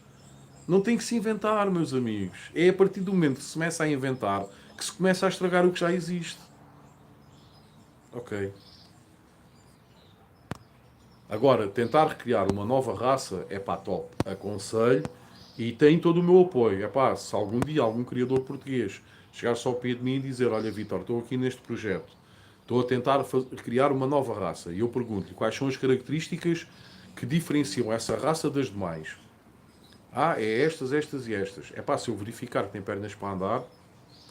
Não tem que se inventar, meus amigos. É a partir do momento que se começa a inventar que se começa a estragar o que já existe. Ok. Agora, tentar recriar uma nova raça é pá, top. Aconselho e tem todo o meu apoio. É pá, se algum dia algum criador português chegar só ao pé de mim e dizer: olha, Vitor, estou aqui neste projeto, estou a tentar criar uma nova raça, e eu pergunto-lhe quais são as características que diferenciam essa raça das demais. É estas, estas e estas. É pá, se eu verificar que tem pernas para andar,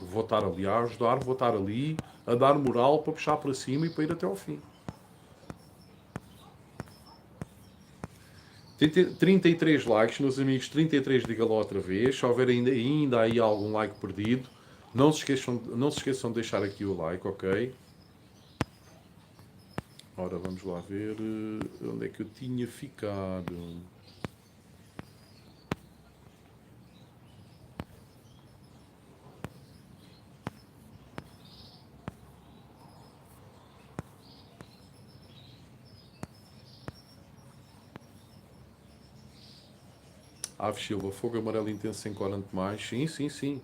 vou estar ali a ajudar, vou estar ali a dar moral para puxar para cima e para ir até ao fim. 33 likes, meus amigos, 33, diga lá outra vez. Se houver ainda aí algum like perdido, não se esqueçam de deixar aqui o like, ok? Ora, vamos lá ver onde é que eu tinha ficado. Aves Silva, fogo amarelo intenso sem corante mais. Sim, sim, sim.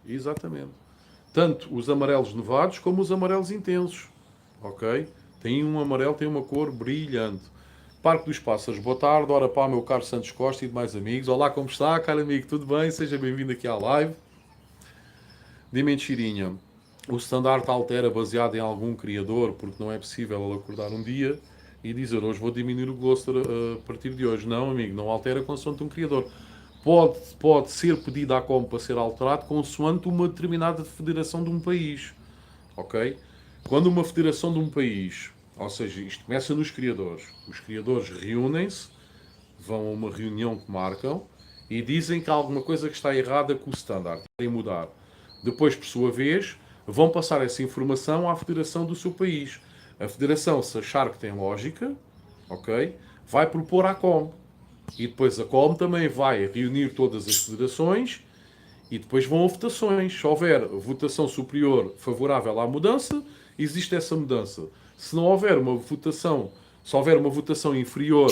Exatamente. Tanto os amarelos nevados como os amarelos intensos. Ok? Tem um amarelo, tem uma cor brilhante. Parque dos Pássaros, boa tarde. Ora pá, meu caro Santos Costa e demais amigos. Olá, como está, caro amigo? Tudo bem? Seja bem-vindo aqui à live. De mentirinha. O standard altera baseado em algum criador, porque não é possível ele acordar um dia e dizer hoje vou diminuir o Gloucester a partir de hoje. Não, amigo, não altera consoante um criador. Pode ser pedido à COM para ser alterado consoante uma determinada federação de um país. Ok? Quando uma federação de um país, ou seja, isto começa nos criadores, os criadores reúnem-se, vão a uma reunião que marcam e dizem que há alguma coisa que está errada com o standard, querem mudar. Depois, por sua vez, vão passar essa informação à federação do seu país. A federação, se achar que tem lógica, ok, vai propor à COM. E depois a COM também vai reunir todas as federações e depois vão a votações. Se houver votação superior favorável à mudança, existe essa mudança. Se não houver uma votação, se houver uma votação inferior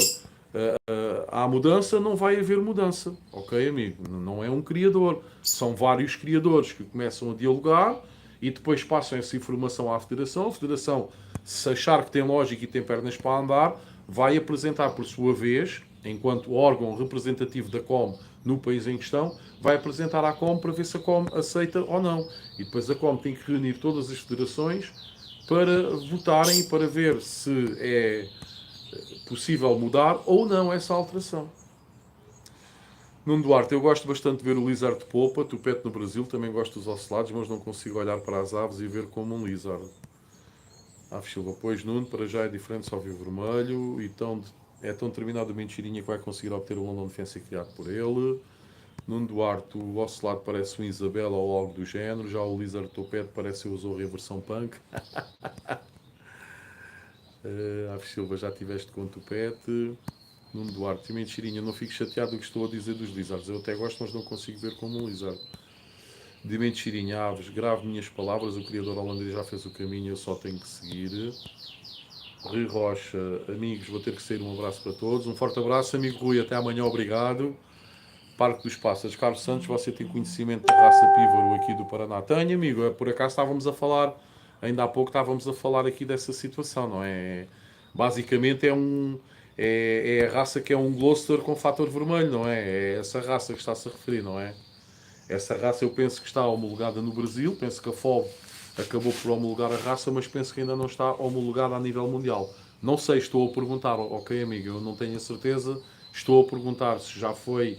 à mudança, não vai haver mudança. Ok, amigo? Não é um criador. São vários criadores que começam a dialogar e depois passam essa informação à Federação. A Federação, se achar que tem lógica e tem pernas para andar, vai apresentar por sua vez, enquanto órgão representativo da COM no país em questão, vai apresentar à COM para ver se a COM aceita ou não. E depois a COM tem que reunir todas as federações para votarem e para ver se é possível mudar ou não essa alteração. Nuno Duarte, eu gosto bastante de ver o lizard de polpa, tupete no Brasil, também gosto dos ocellados, mas não consigo olhar para as aves e ver como um lizard. Aves Silva, pois Nuno, para já é diferente, só viu vermelho, e é tão determinado a mentirinha que vai conseguir obter o London Fancy criado por ele. Nuno Duarte, o ocelado parece um Isabela ou algo do género, já o lizard tupete parece o Zorro em versão punk. Aves Silva, já tiveste com o tupete. Nuno Duarte, e mentirinha, não fico chateado do que estou a dizer dos lizards. Eu até gosto, mas não consigo ver como um lizard. De mentirinha, aves, grave minhas palavras, o criador holandês já fez o caminho, eu só tenho que seguir. Rui Rocha, amigos, vou ter que sair, um abraço para todos. Um forte abraço, amigo Rui, até amanhã, obrigado. Parque dos Pássaros, Carlos Santos, você tem conhecimento da raça pívoro aqui do Paraná? Tenho, amigo, por acaso estávamos a falar, ainda há pouco estávamos a falar aqui dessa situação, não é? Basicamente é a raça que é um Gloucester com fator vermelho, não é? É essa raça que está-se a referir, não é? Essa raça eu penso que está homologada no Brasil, penso que a FOB acabou por homologar a raça, mas penso que ainda não está homologada a nível mundial. Não sei, estou a perguntar, ok amigo, eu não tenho a certeza, estou a perguntar se já foi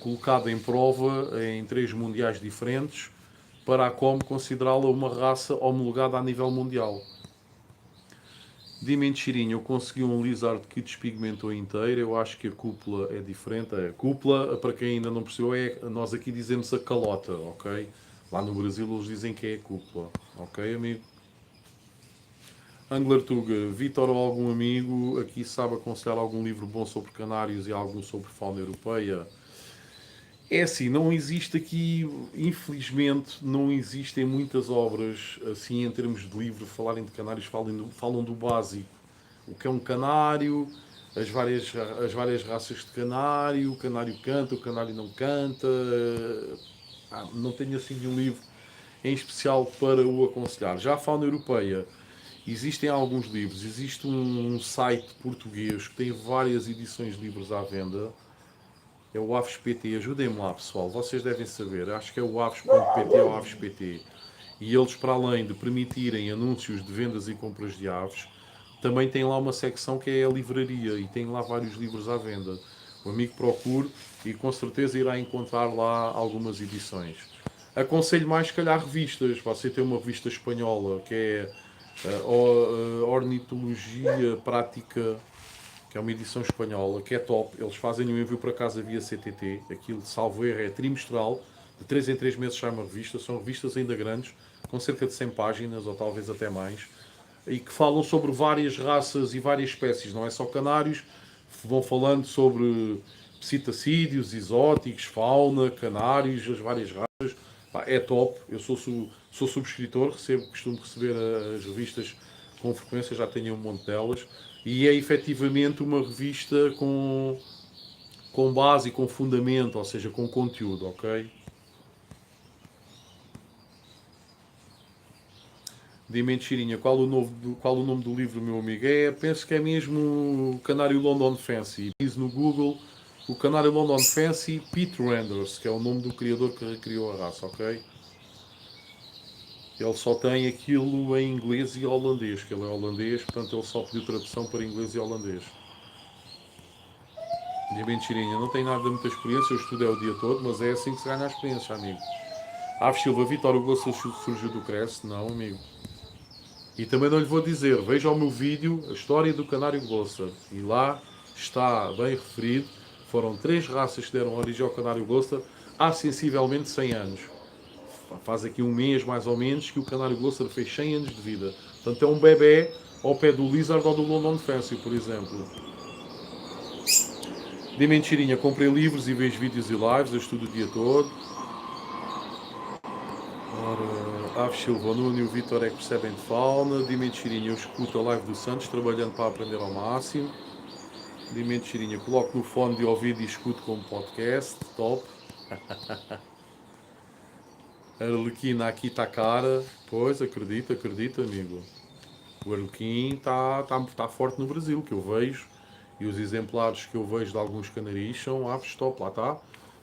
colocada em prova em 3 mundiais diferentes para a COM considerá-la uma raça homologada a nível mundial. De mentirinha, eu consegui um lizard que despigmentou inteiro. Eu acho que a cúpula é diferente. A cúpula, para quem ainda não percebeu, nós aqui dizemos a calota, ok? Lá no Brasil eles dizem que é a cúpula, ok, amigo? Angler Tuga, Vitor ou algum amigo aqui sabe aconselhar algum livro bom sobre canários e algum sobre fauna europeia? É assim, não existe aqui, infelizmente, não existem muitas obras, assim, em termos de livro, falarem de canários, falam do básico. O que é um canário, as várias raças de canário, o canário canta, o canário não canta. Não tenho assim nenhum livro em especial para o aconselhar. Já a fauna europeia, existem alguns livros, existe um site português que tem várias edições de livros à venda. É o Aves PT, ajudem-me lá pessoal, vocês devem saber, acho que é o aves.pt ou Aves PT. E eles, para além de permitirem anúncios de vendas e compras de aves, também têm lá uma secção que é a livraria e tem lá vários livros à venda. O amigo procure e com certeza irá encontrar lá algumas edições. Aconselho mais, se calhar, revistas. Você tem uma revista espanhola que é a Ornitologia Prática, que é uma edição espanhola, que é top. Eles fazem um envio para casa via CTT. Aquilo, salvo erro, é trimestral. De 3 em 3 meses sai uma revista. São revistas ainda grandes, com cerca de 100 páginas, ou talvez até mais. E que falam sobre várias raças e várias espécies. Não é só canários. Vão falando sobre psitacídeos, exóticos, fauna, canários, as várias raças. É top. Eu sou subscritor, costumo receber as revistas com frequência, já tenho um monte delas. E é efetivamente uma revista com base e com fundamento, ou seja, com conteúdo, ok? De mentirinha, qual o nome do livro, meu amigo? Penso que é mesmo o Canário London Fancy. Diz no Google o Canário London Fancy Pete Renders, que é o nome do criador que recriou a raça, ok? Ele só tem aquilo em inglês e holandês, que ele é holandês, portanto ele só pediu tradução para inglês e holandês. De mentirinha, não tem nada de muita experiência, eu estudo é o dia todo, mas é assim que se ganha a experiência, amigo. Aves Silva, Vitório Gossa surgiu do Cresce? Não, amigo. E também não lhe vou dizer, veja o meu vídeo, a história do Canário Gossa. E lá está bem referido, foram 3 raças que deram origem ao Canário Gossa há sensivelmente 100 anos. Faz aqui um mês, mais ou menos, que o Canário Gloster fez 100 anos de vida. Portanto, é um bebê ao pé do Lizard ou do London Fancy, por exemplo. De mentirinha, comprei livros e vejo vídeos e lives, eu estudo o dia todo. Ora, Aves Silva, o Nuno e o Vitor é que percebem de fauna. De mentirinha, eu escuto a live do Santos, trabalhando para aprender ao máximo. De mentirinha, coloco no fone de ouvido e escuto como podcast, top. A Arlequina aqui está cara. Pois, acredito, amigo. O Arlequim está forte no Brasil, que eu vejo. E os exemplares que eu vejo de alguns canaris são aves top, lá está.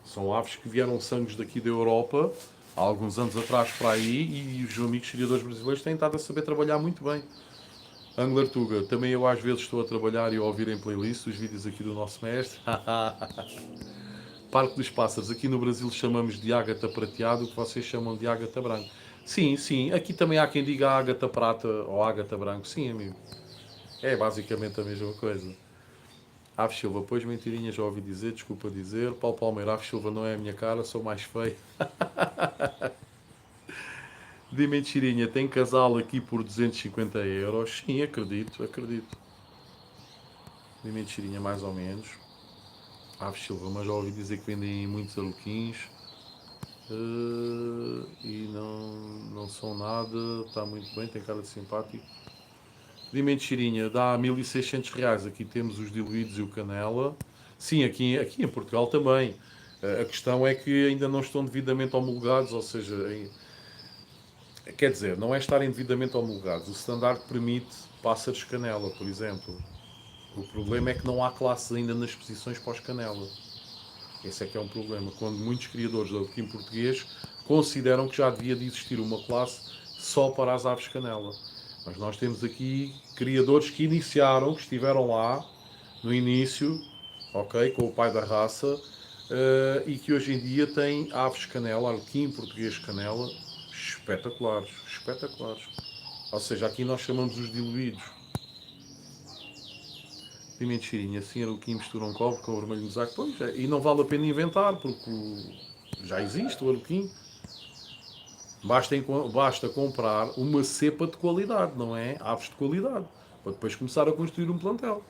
São aves que vieram sangues daqui da Europa, há alguns anos atrás para aí, e os amigos criadores brasileiros têm estado a saber trabalhar muito bem. Angler Tuga, também eu às vezes estou a trabalhar e a ouvir em playlist os vídeos aqui do nosso mestre. Parque dos Pássaros, aqui no Brasil chamamos de ágata prateado, o que vocês chamam de ágata branco. Sim, sim, aqui também há quem diga ágata prata ou ágata branco, sim, amigo. É basicamente a mesma coisa. Aves Silva, pois mentirinha, já ouvi dizer, desculpa dizer. Paulo Palmeira, Aves Silva não é a minha cara, sou mais feio. De mentirinha, tem casal aqui por 250 euros. Sim, acredito. De mentirinha, mais ou menos. Aves Silva, mas já ouvi dizer que vendem muitos arlequins. E não são nada, está muito bem, tem cara de simpático. De mentirinha, dá 1600 reais. Aqui temos os diluídos e o canela. Sim, aqui em Portugal também. A questão é que ainda não estão devidamente homologados, ou seja, quer dizer, não é estarem devidamente homologados. O standard permite pássaros canela, por exemplo. O problema é que não há classes ainda nas exposições pós-canela. Esse é que é um problema. Quando muitos criadores de arlequim português consideram que já devia de existir uma classe só para as aves canela. Mas nós temos aqui criadores que iniciaram, que estiveram lá no início, ok, com o pai da raça, e que hoje em dia têm aves canela, arlequim português canela, espetaculares. Ou seja, aqui nós chamamos os diluídos. Pimenta de cheirinho, assim arlequim mistura um cobre com o vermelho no saco. Pois é, e não vale a pena inventar, porque já existe o arlequim. Basta comprar uma cepa de qualidade, não é? Aves de qualidade, para depois começar a construir um plantel.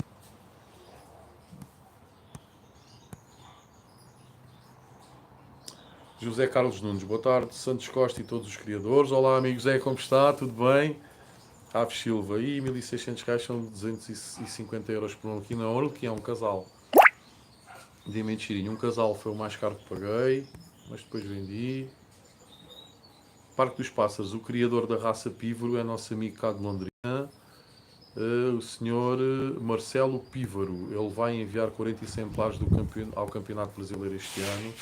José Carlos Nunes, boa tarde. Santos Costa e todos os criadores. Olá, amigo José, como está? Tudo bem? Aves Silva, e 1600 reais são 250 euros por um aqui na Ouro, que é um casal. De mentirinho, um casal foi o mais caro que paguei, mas depois vendi. Parque dos Pássaros, o criador da raça Pívoro é nosso amigo cá de Londrina, o senhor Marcelo Pívoro. Ele vai enviar 40 exemplares ao Campeonato Brasileiro este ano.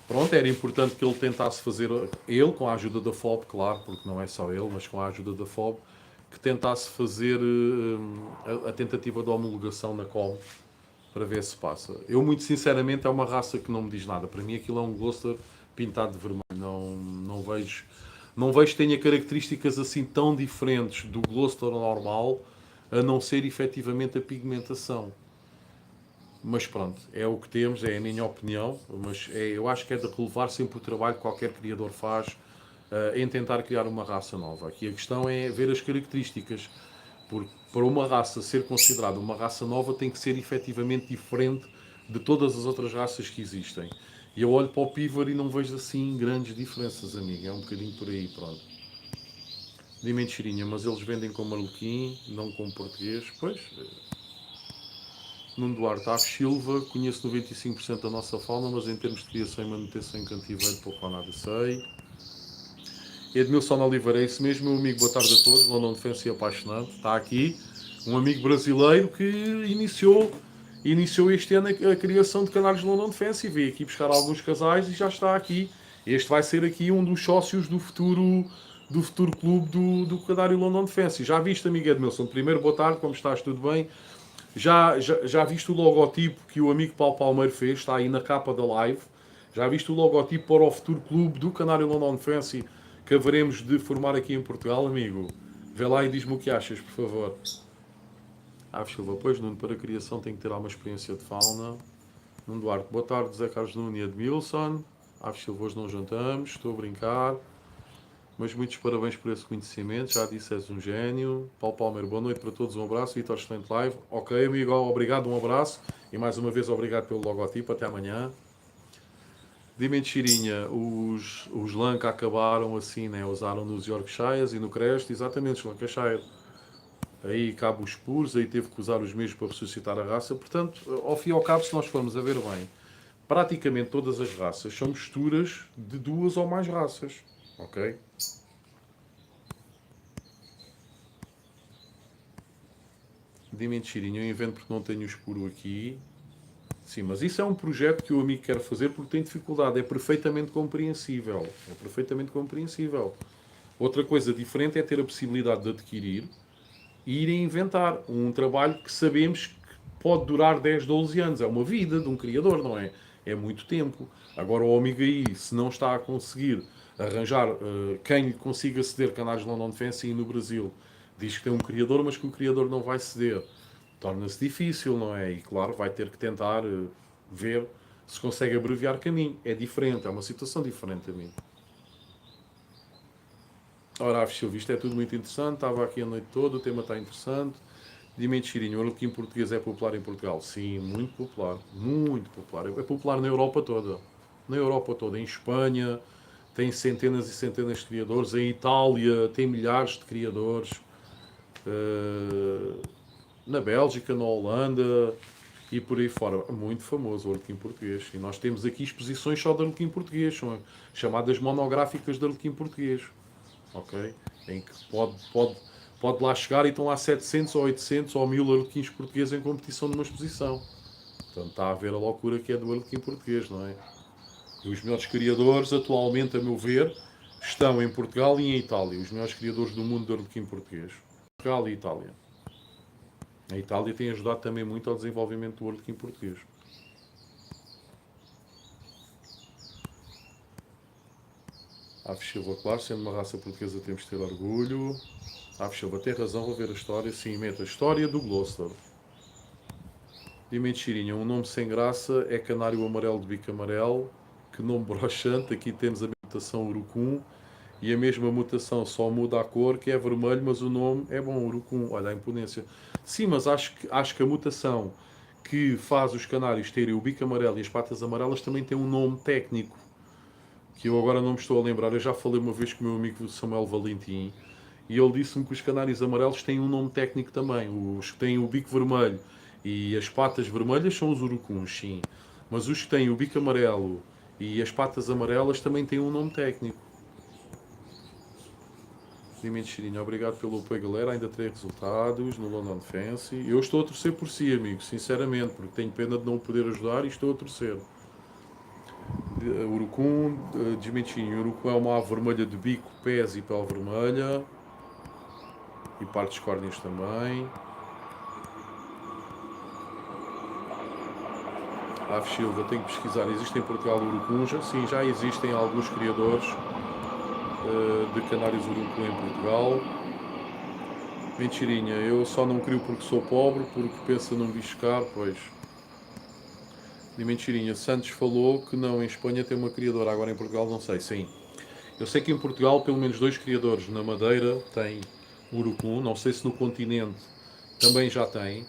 Pronto, era importante que ele tentasse fazer, ele com a ajuda da FOB, claro, porque não é só ele, mas com a ajuda da FOB, que tentasse fazer a tentativa de homologação na COM para ver se passa. Eu, muito sinceramente, é uma raça que não me diz nada. Para mim, aquilo é um Gloucester pintado de vermelho. Não vejo que tenha características assim tão diferentes do Gloucester normal, a não ser efetivamente a pigmentação. Mas pronto, é o que temos, é a minha opinião, mas eu acho que é de relevar sempre o trabalho que qualquer criador faz em tentar criar uma raça nova. Aqui a questão é ver as características, porque para uma raça ser considerada uma raça nova tem que ser efetivamente diferente de todas as outras raças que existem. E eu olho para o Pívoro e não vejo assim grandes diferenças, amigo, é um bocadinho por aí, pronto. De mentirinha, mas eles vendem como arlequim, não como português, pois... Nuno Duarte, Aves Silva, conheço 95% da nossa fauna, mas em termos de criação e manutenção em cativeiro, pouco ou nada sei. Edmilson Oliveira, é isso mesmo, meu amigo, boa tarde a todos, London Defense e apaixonante. Está aqui um amigo brasileiro que iniciou este ano a criação de canais de London Defense e veio aqui buscar alguns casais e já está aqui. Este vai ser aqui um dos sócios do futuro do futuro clube do Canário London Defense. Já viste, amigo Edmilson? Primeiro, boa tarde, como estás? Tudo bem? Já viste o logotipo que o amigo Paulo Palmeiro fez? Está aí na capa da live. Já viste o logotipo para o futuro clube do Canário London Defense que haveremos de formar aqui em Portugal, amigo? Vê lá e diz-me o que achas, por favor. Silva, pois, Nuno, para a criação tem que ter alguma experiência de fauna. Nuno Duarte, boa tarde, Zé Carlos Nuno e Edmilson. Silva, hoje não jantamos, estou a brincar. Mas muitos parabéns por esse conhecimento, já disse, és um gênio. Paulo Palmeiro, boa noite para todos, um abraço. Vitor, excelente live. Ok, amigo, obrigado, um abraço. E mais uma vez, obrigado pelo logotipo, até amanhã. Dime de Chirinha, os Lanka acabaram assim, né? Usaram nos Yorkshires e no Crest, exatamente, os Lancashire. Aí cabe os puros, aí teve que usar os mesmos para ressuscitar a raça. Portanto, ao fim e ao cabo, se nós formos a ver bem, praticamente todas as raças são misturas de duas ou mais raças. Ok? Dime de Chirinha, eu invento porque não tenho o espuro aqui. Sim, mas isso é um projeto que o amigo quer fazer porque tem dificuldade. É perfeitamente compreensível. É perfeitamente compreensível. Outra coisa diferente é ter a possibilidade de adquirir e ir a inventar um trabalho que sabemos que pode durar 10, 12 anos. É uma vida de um criador, não é? É muito tempo. Agora o amigo aí, se não está a conseguir arranjar quem lhe consiga ceder canais de London Defense no Brasil, diz que tem um criador, mas que o criador não vai ceder. Torna-se difícil, não é? E claro, vai ter que tentar ver se consegue abreviar caminho. É diferente, é uma situação diferente a mim. Ora, Aves Silva, isto é tudo muito interessante. Estava aqui a noite toda, o tema está interessante. Dime de Chirinho, o arlequim português é popular em Portugal? Sim, muito popular. Muito popular. É popular na Europa toda. Na Europa toda. Em Espanha tem centenas e centenas de criadores. Em Itália tem milhares de criadores. Na Bélgica, na Holanda e por aí fora. Muito famoso o arlequim português. E nós temos aqui exposições só de arlequim português. São chamadas monográficas de arlequim português. Ok? Em que pode lá chegar e estão lá 700 ou 800 ou 1000 arlequins portugueses em competição numa exposição. Portanto, está a ver a loucura que é do arlequim português, não é? E os melhores criadores, atualmente, a meu ver, estão em Portugal e em Itália. Os melhores criadores do mundo de arlequim português. Portugal e Itália. A Itália tem ajudado também muito ao desenvolvimento do arlequim português. Aves Silva, claro, sendo uma raça portuguesa temos de ter orgulho. Aves Silva, tem razão, vou ver a história. Sim, meta a história do Gloucester. Dime de Chirinha, um nome sem graça é canário amarelo de bico amarelo. Que nome broxante. Aqui temos a mutação urucum. E a mesma mutação só muda a cor, que é vermelho, mas o nome é bom, urucum. Olha a imponência. Sim, mas acho que a mutação que faz os canários terem o bico amarelo e as patas amarelas também tem um nome técnico, que eu agora não me estou a lembrar. Eu já falei uma vez com o meu amigo Samuel Valentim, e ele disse-me que os canários amarelos têm um nome técnico também. Os que têm o bico vermelho e as patas vermelhas são os urucuns, sim. Mas os que têm o bico amarelo e as patas amarelas também têm um nome técnico. Dimensão Chirinho, obrigado pelo apoio, galera. Ainda terei resultados no London Defense. Eu estou a torcer por si, amigo, sinceramente, porque tenho pena de não poder ajudar e estou a torcer. Urucum, desmentinho. Urucum é uma ave vermelha de bico, pés e pele vermelha. E partes córneas também. Ave Silva, tenho que pesquisar. Existem em Portugal urucuns? Sim, já existem alguns criadores de canários urucum em Portugal. Mentirinha, eu só não crio porque sou pobre, porque pensa num bicho caro, pois. De mentirinha, Santos falou que não, em Espanha tem uma criadora, agora em Portugal não sei, sim. Eu sei que em Portugal pelo menos 2 criadores, na Madeira tem urucum, não sei se no continente também já tem.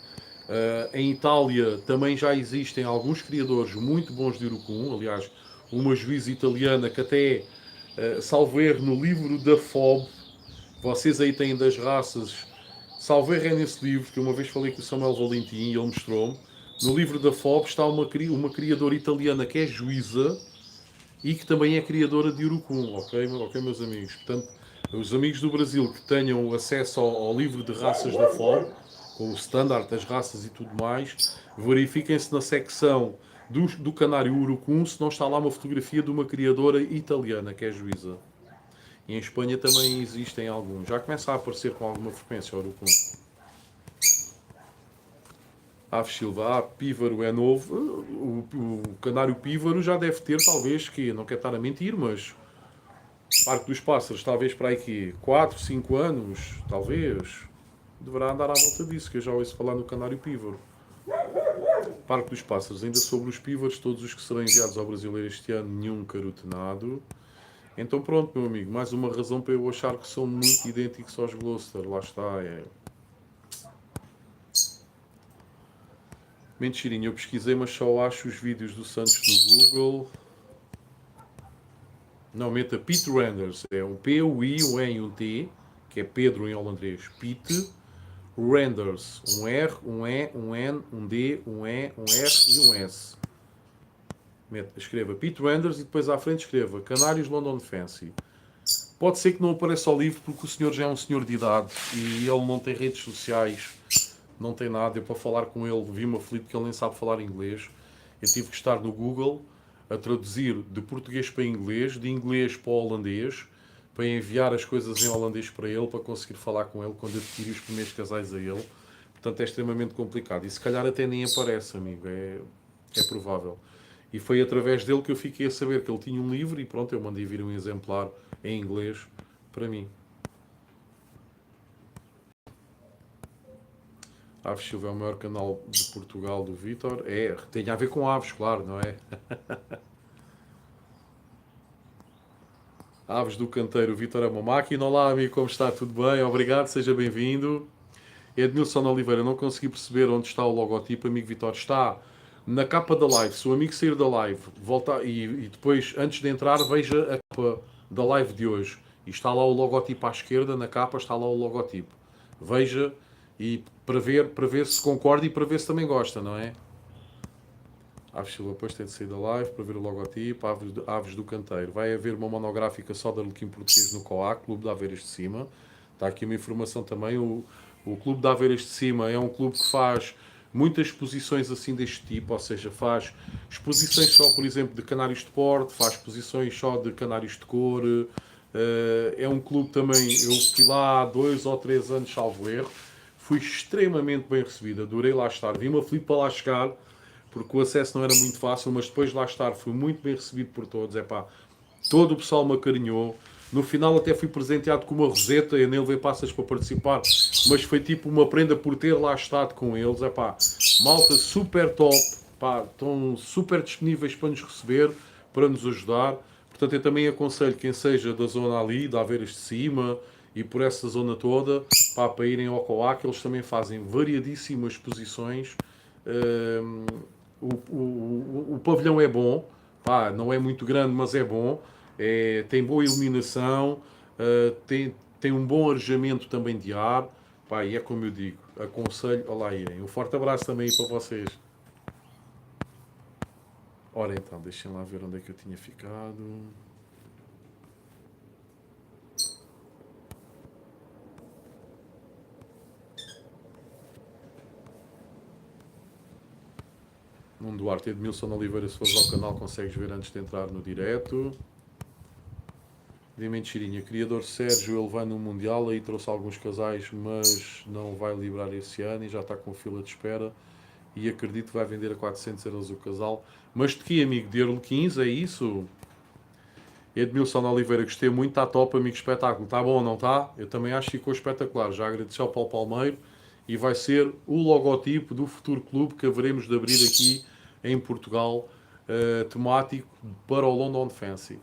Em Itália também já existem alguns criadores muito bons de urucum, aliás, uma juíza italiana que até, salvo erro, no livro da FOB, vocês aí têm das raças, salvo erro é nesse livro, que uma vez falei com o Samuel Valentim e ele mostrou-me, no livro da FOB está uma criadora italiana que é juíza e que também é criadora de urucum, ok, meus amigos? Portanto, os amigos do Brasil que tenham acesso ao livro de raças da FOB, com o standard das raças e tudo mais, verifiquem-se na secção do canário urucum se não está lá uma fotografia de uma criadora italiana que é juíza. E em Espanha também existem alguns. Já começa a aparecer com alguma frequência o urucum. Aves Silva, pífaro é novo. O canário pífaro já deve ter, talvez, que não quero estar a mentir, mas Parque dos Pássaros, talvez para aqui 4, 5 anos, talvez. Deverá andar à volta disso, que eu já ouço falar no canário pífaro. Parque dos Pássaros, ainda sobre os pífaros, todos os que serão enviados ao brasileiro este ano, nenhum carotenado. Então pronto, meu amigo, mais uma razão para eu achar que são muito idênticos aos Gloucester. Lá está, é... Mentirinha, eu pesquisei, mas só acho os vídeos do Santos no Google. Não, meta Pete Renders. É um P-U-I, um E e um T, que é Pedro em holandês. Pete Renders. Um R, um E, um N, um D, um E, um R e um S. Escreva Pete Renders e depois à frente escreva Canários London Fancy. Pode ser que não apareça ao livro porque o senhor já é um senhor de idade e ele não tem redes sociais, não tem nada. Eu para falar com ele vi-me aflito que ele nem sabe falar inglês. Eu tive que estar no Google a traduzir de português para inglês, de inglês para holandês, para enviar as coisas em holandês para ele, para conseguir falar com ele quando adquirir os primeiros casais a ele. Portanto é extremamente complicado. E se calhar até nem aparece, amigo. É provável. E foi através dele que eu fiquei a saber que ele tinha um livro e pronto, eu mandei vir um exemplar em inglês para mim. Aves Silva é o maior canal de Portugal do Vítor. É, tem a ver com aves, claro, não é? Aves do Canteiro, o Vítor é uma máquina. Olá, amigo, como está? Tudo bem? Obrigado, seja bem-vindo. Edmilson Oliveira, não consegui perceber onde está o logotipo. Amigo Vítor, está na capa da live. Se o amigo sair da live, volta e depois, antes de entrar, veja a capa da live de hoje. E está lá o logotipo à esquerda, na capa está lá o logotipo. Veja e para ver se concorda e para ver se também gosta, não é? Aves Silva, depois tem de sair da live para ver o logotipo. Aves do Canteiro. Vai haver uma monográfica só de Arlequim Português no COAC, Clube de Aveiras de Cima. Está aqui uma informação também. O Clube de Aveiras de Cima é um clube que faz muitas exposições assim deste tipo, ou seja, faz exposições só, por exemplo, de canários de porte, faz exposições só de canários de cor. É um clube também, eu fui lá há 2 ou 3 anos, salvo erro. Fui extremamente bem recebido, adorei lá estar. Vi-me aflito para lá chegar, porque o acesso não era muito fácil, mas depois de lá estar fui muito bem recebido por todos. Todo o pessoal me acarinhou. No final até fui presenteado com uma roseta, eu nem levei passas para participar, mas foi tipo uma prenda por ter lá estado com eles. Malta super top, estão super disponíveis para nos receber, para nos ajudar. Portanto, eu também aconselho quem seja da zona ali, da Aveiras de Cima e por essa zona toda, para irem ao COAC. Eles também fazem variadíssimas exposições. O pavilhão é bom, não é muito grande, mas é bom. Tem boa iluminação, tem um bom arejamento também de ar. E é como eu digo, aconselho a lá irem. Um forte abraço também para vocês. Ora então, deixem lá ver onde é que eu tinha ficado. Nuno Duarte, Edmilson Oliveira, se fores ao canal consegues ver antes de entrar no direto. De mentirinha, criador Sérgio, ele vai no Mundial, aí trouxe alguns casais, mas não vai liberar esse ano e já está com fila de espera. E acredito que vai vender a 400 euros o casal. Mas de que, amigo? De Arlequins, é isso? Edmilson Oliveira, gostei muito, está top, amigo, espetáculo. Está bom, não está? Eu também acho que ficou espetacular. Já agradeci ao Paulo Palmeiro e vai ser o logotipo do futuro clube que haveremos de abrir aqui em Portugal, temático para o London Fancy.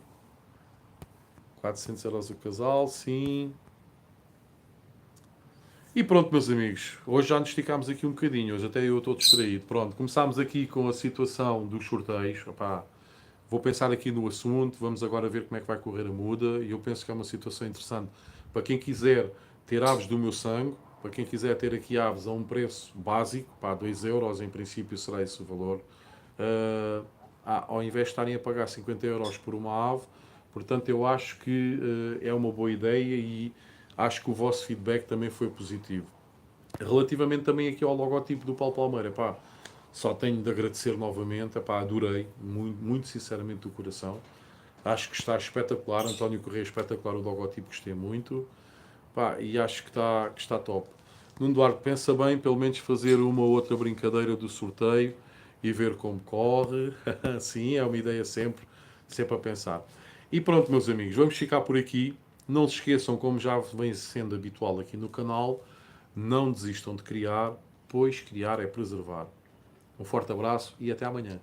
400 euros o casal, sim. E pronto, meus amigos, hoje já nos esticámos aqui um bocadinho, hoje até eu estou distraído. Pronto, começámos aqui com a situação dos sorteios. Vou pensar aqui no assunto, vamos agora ver como é que vai correr a muda, e eu penso que é uma situação interessante para quem quiser ter aves do meu sangue, para quem quiser ter aqui aves a um preço básico, 2 euros em princípio será esse o valor, ao invés de estarem a pagar 50 euros por uma ave. Portanto, eu acho que é uma boa ideia e acho que o vosso feedback também foi positivo. Relativamente também aqui ao logotipo do Paulo Palmeira, só tenho de agradecer novamente, adorei, muito, muito sinceramente do coração. Acho que está espetacular. António Correia, espetacular o logotipo, gostei muito. Pá, e acho que está top. Nuno Duarte, pensa bem, pelo menos fazer uma ou outra brincadeira do sorteio e ver como corre. Sim, é uma ideia sempre a pensar. E pronto, meus amigos, vamos ficar por aqui. Não se esqueçam, como já vem sendo habitual aqui no canal, não desistam de criar, pois criar é preservar. Um forte abraço e até amanhã.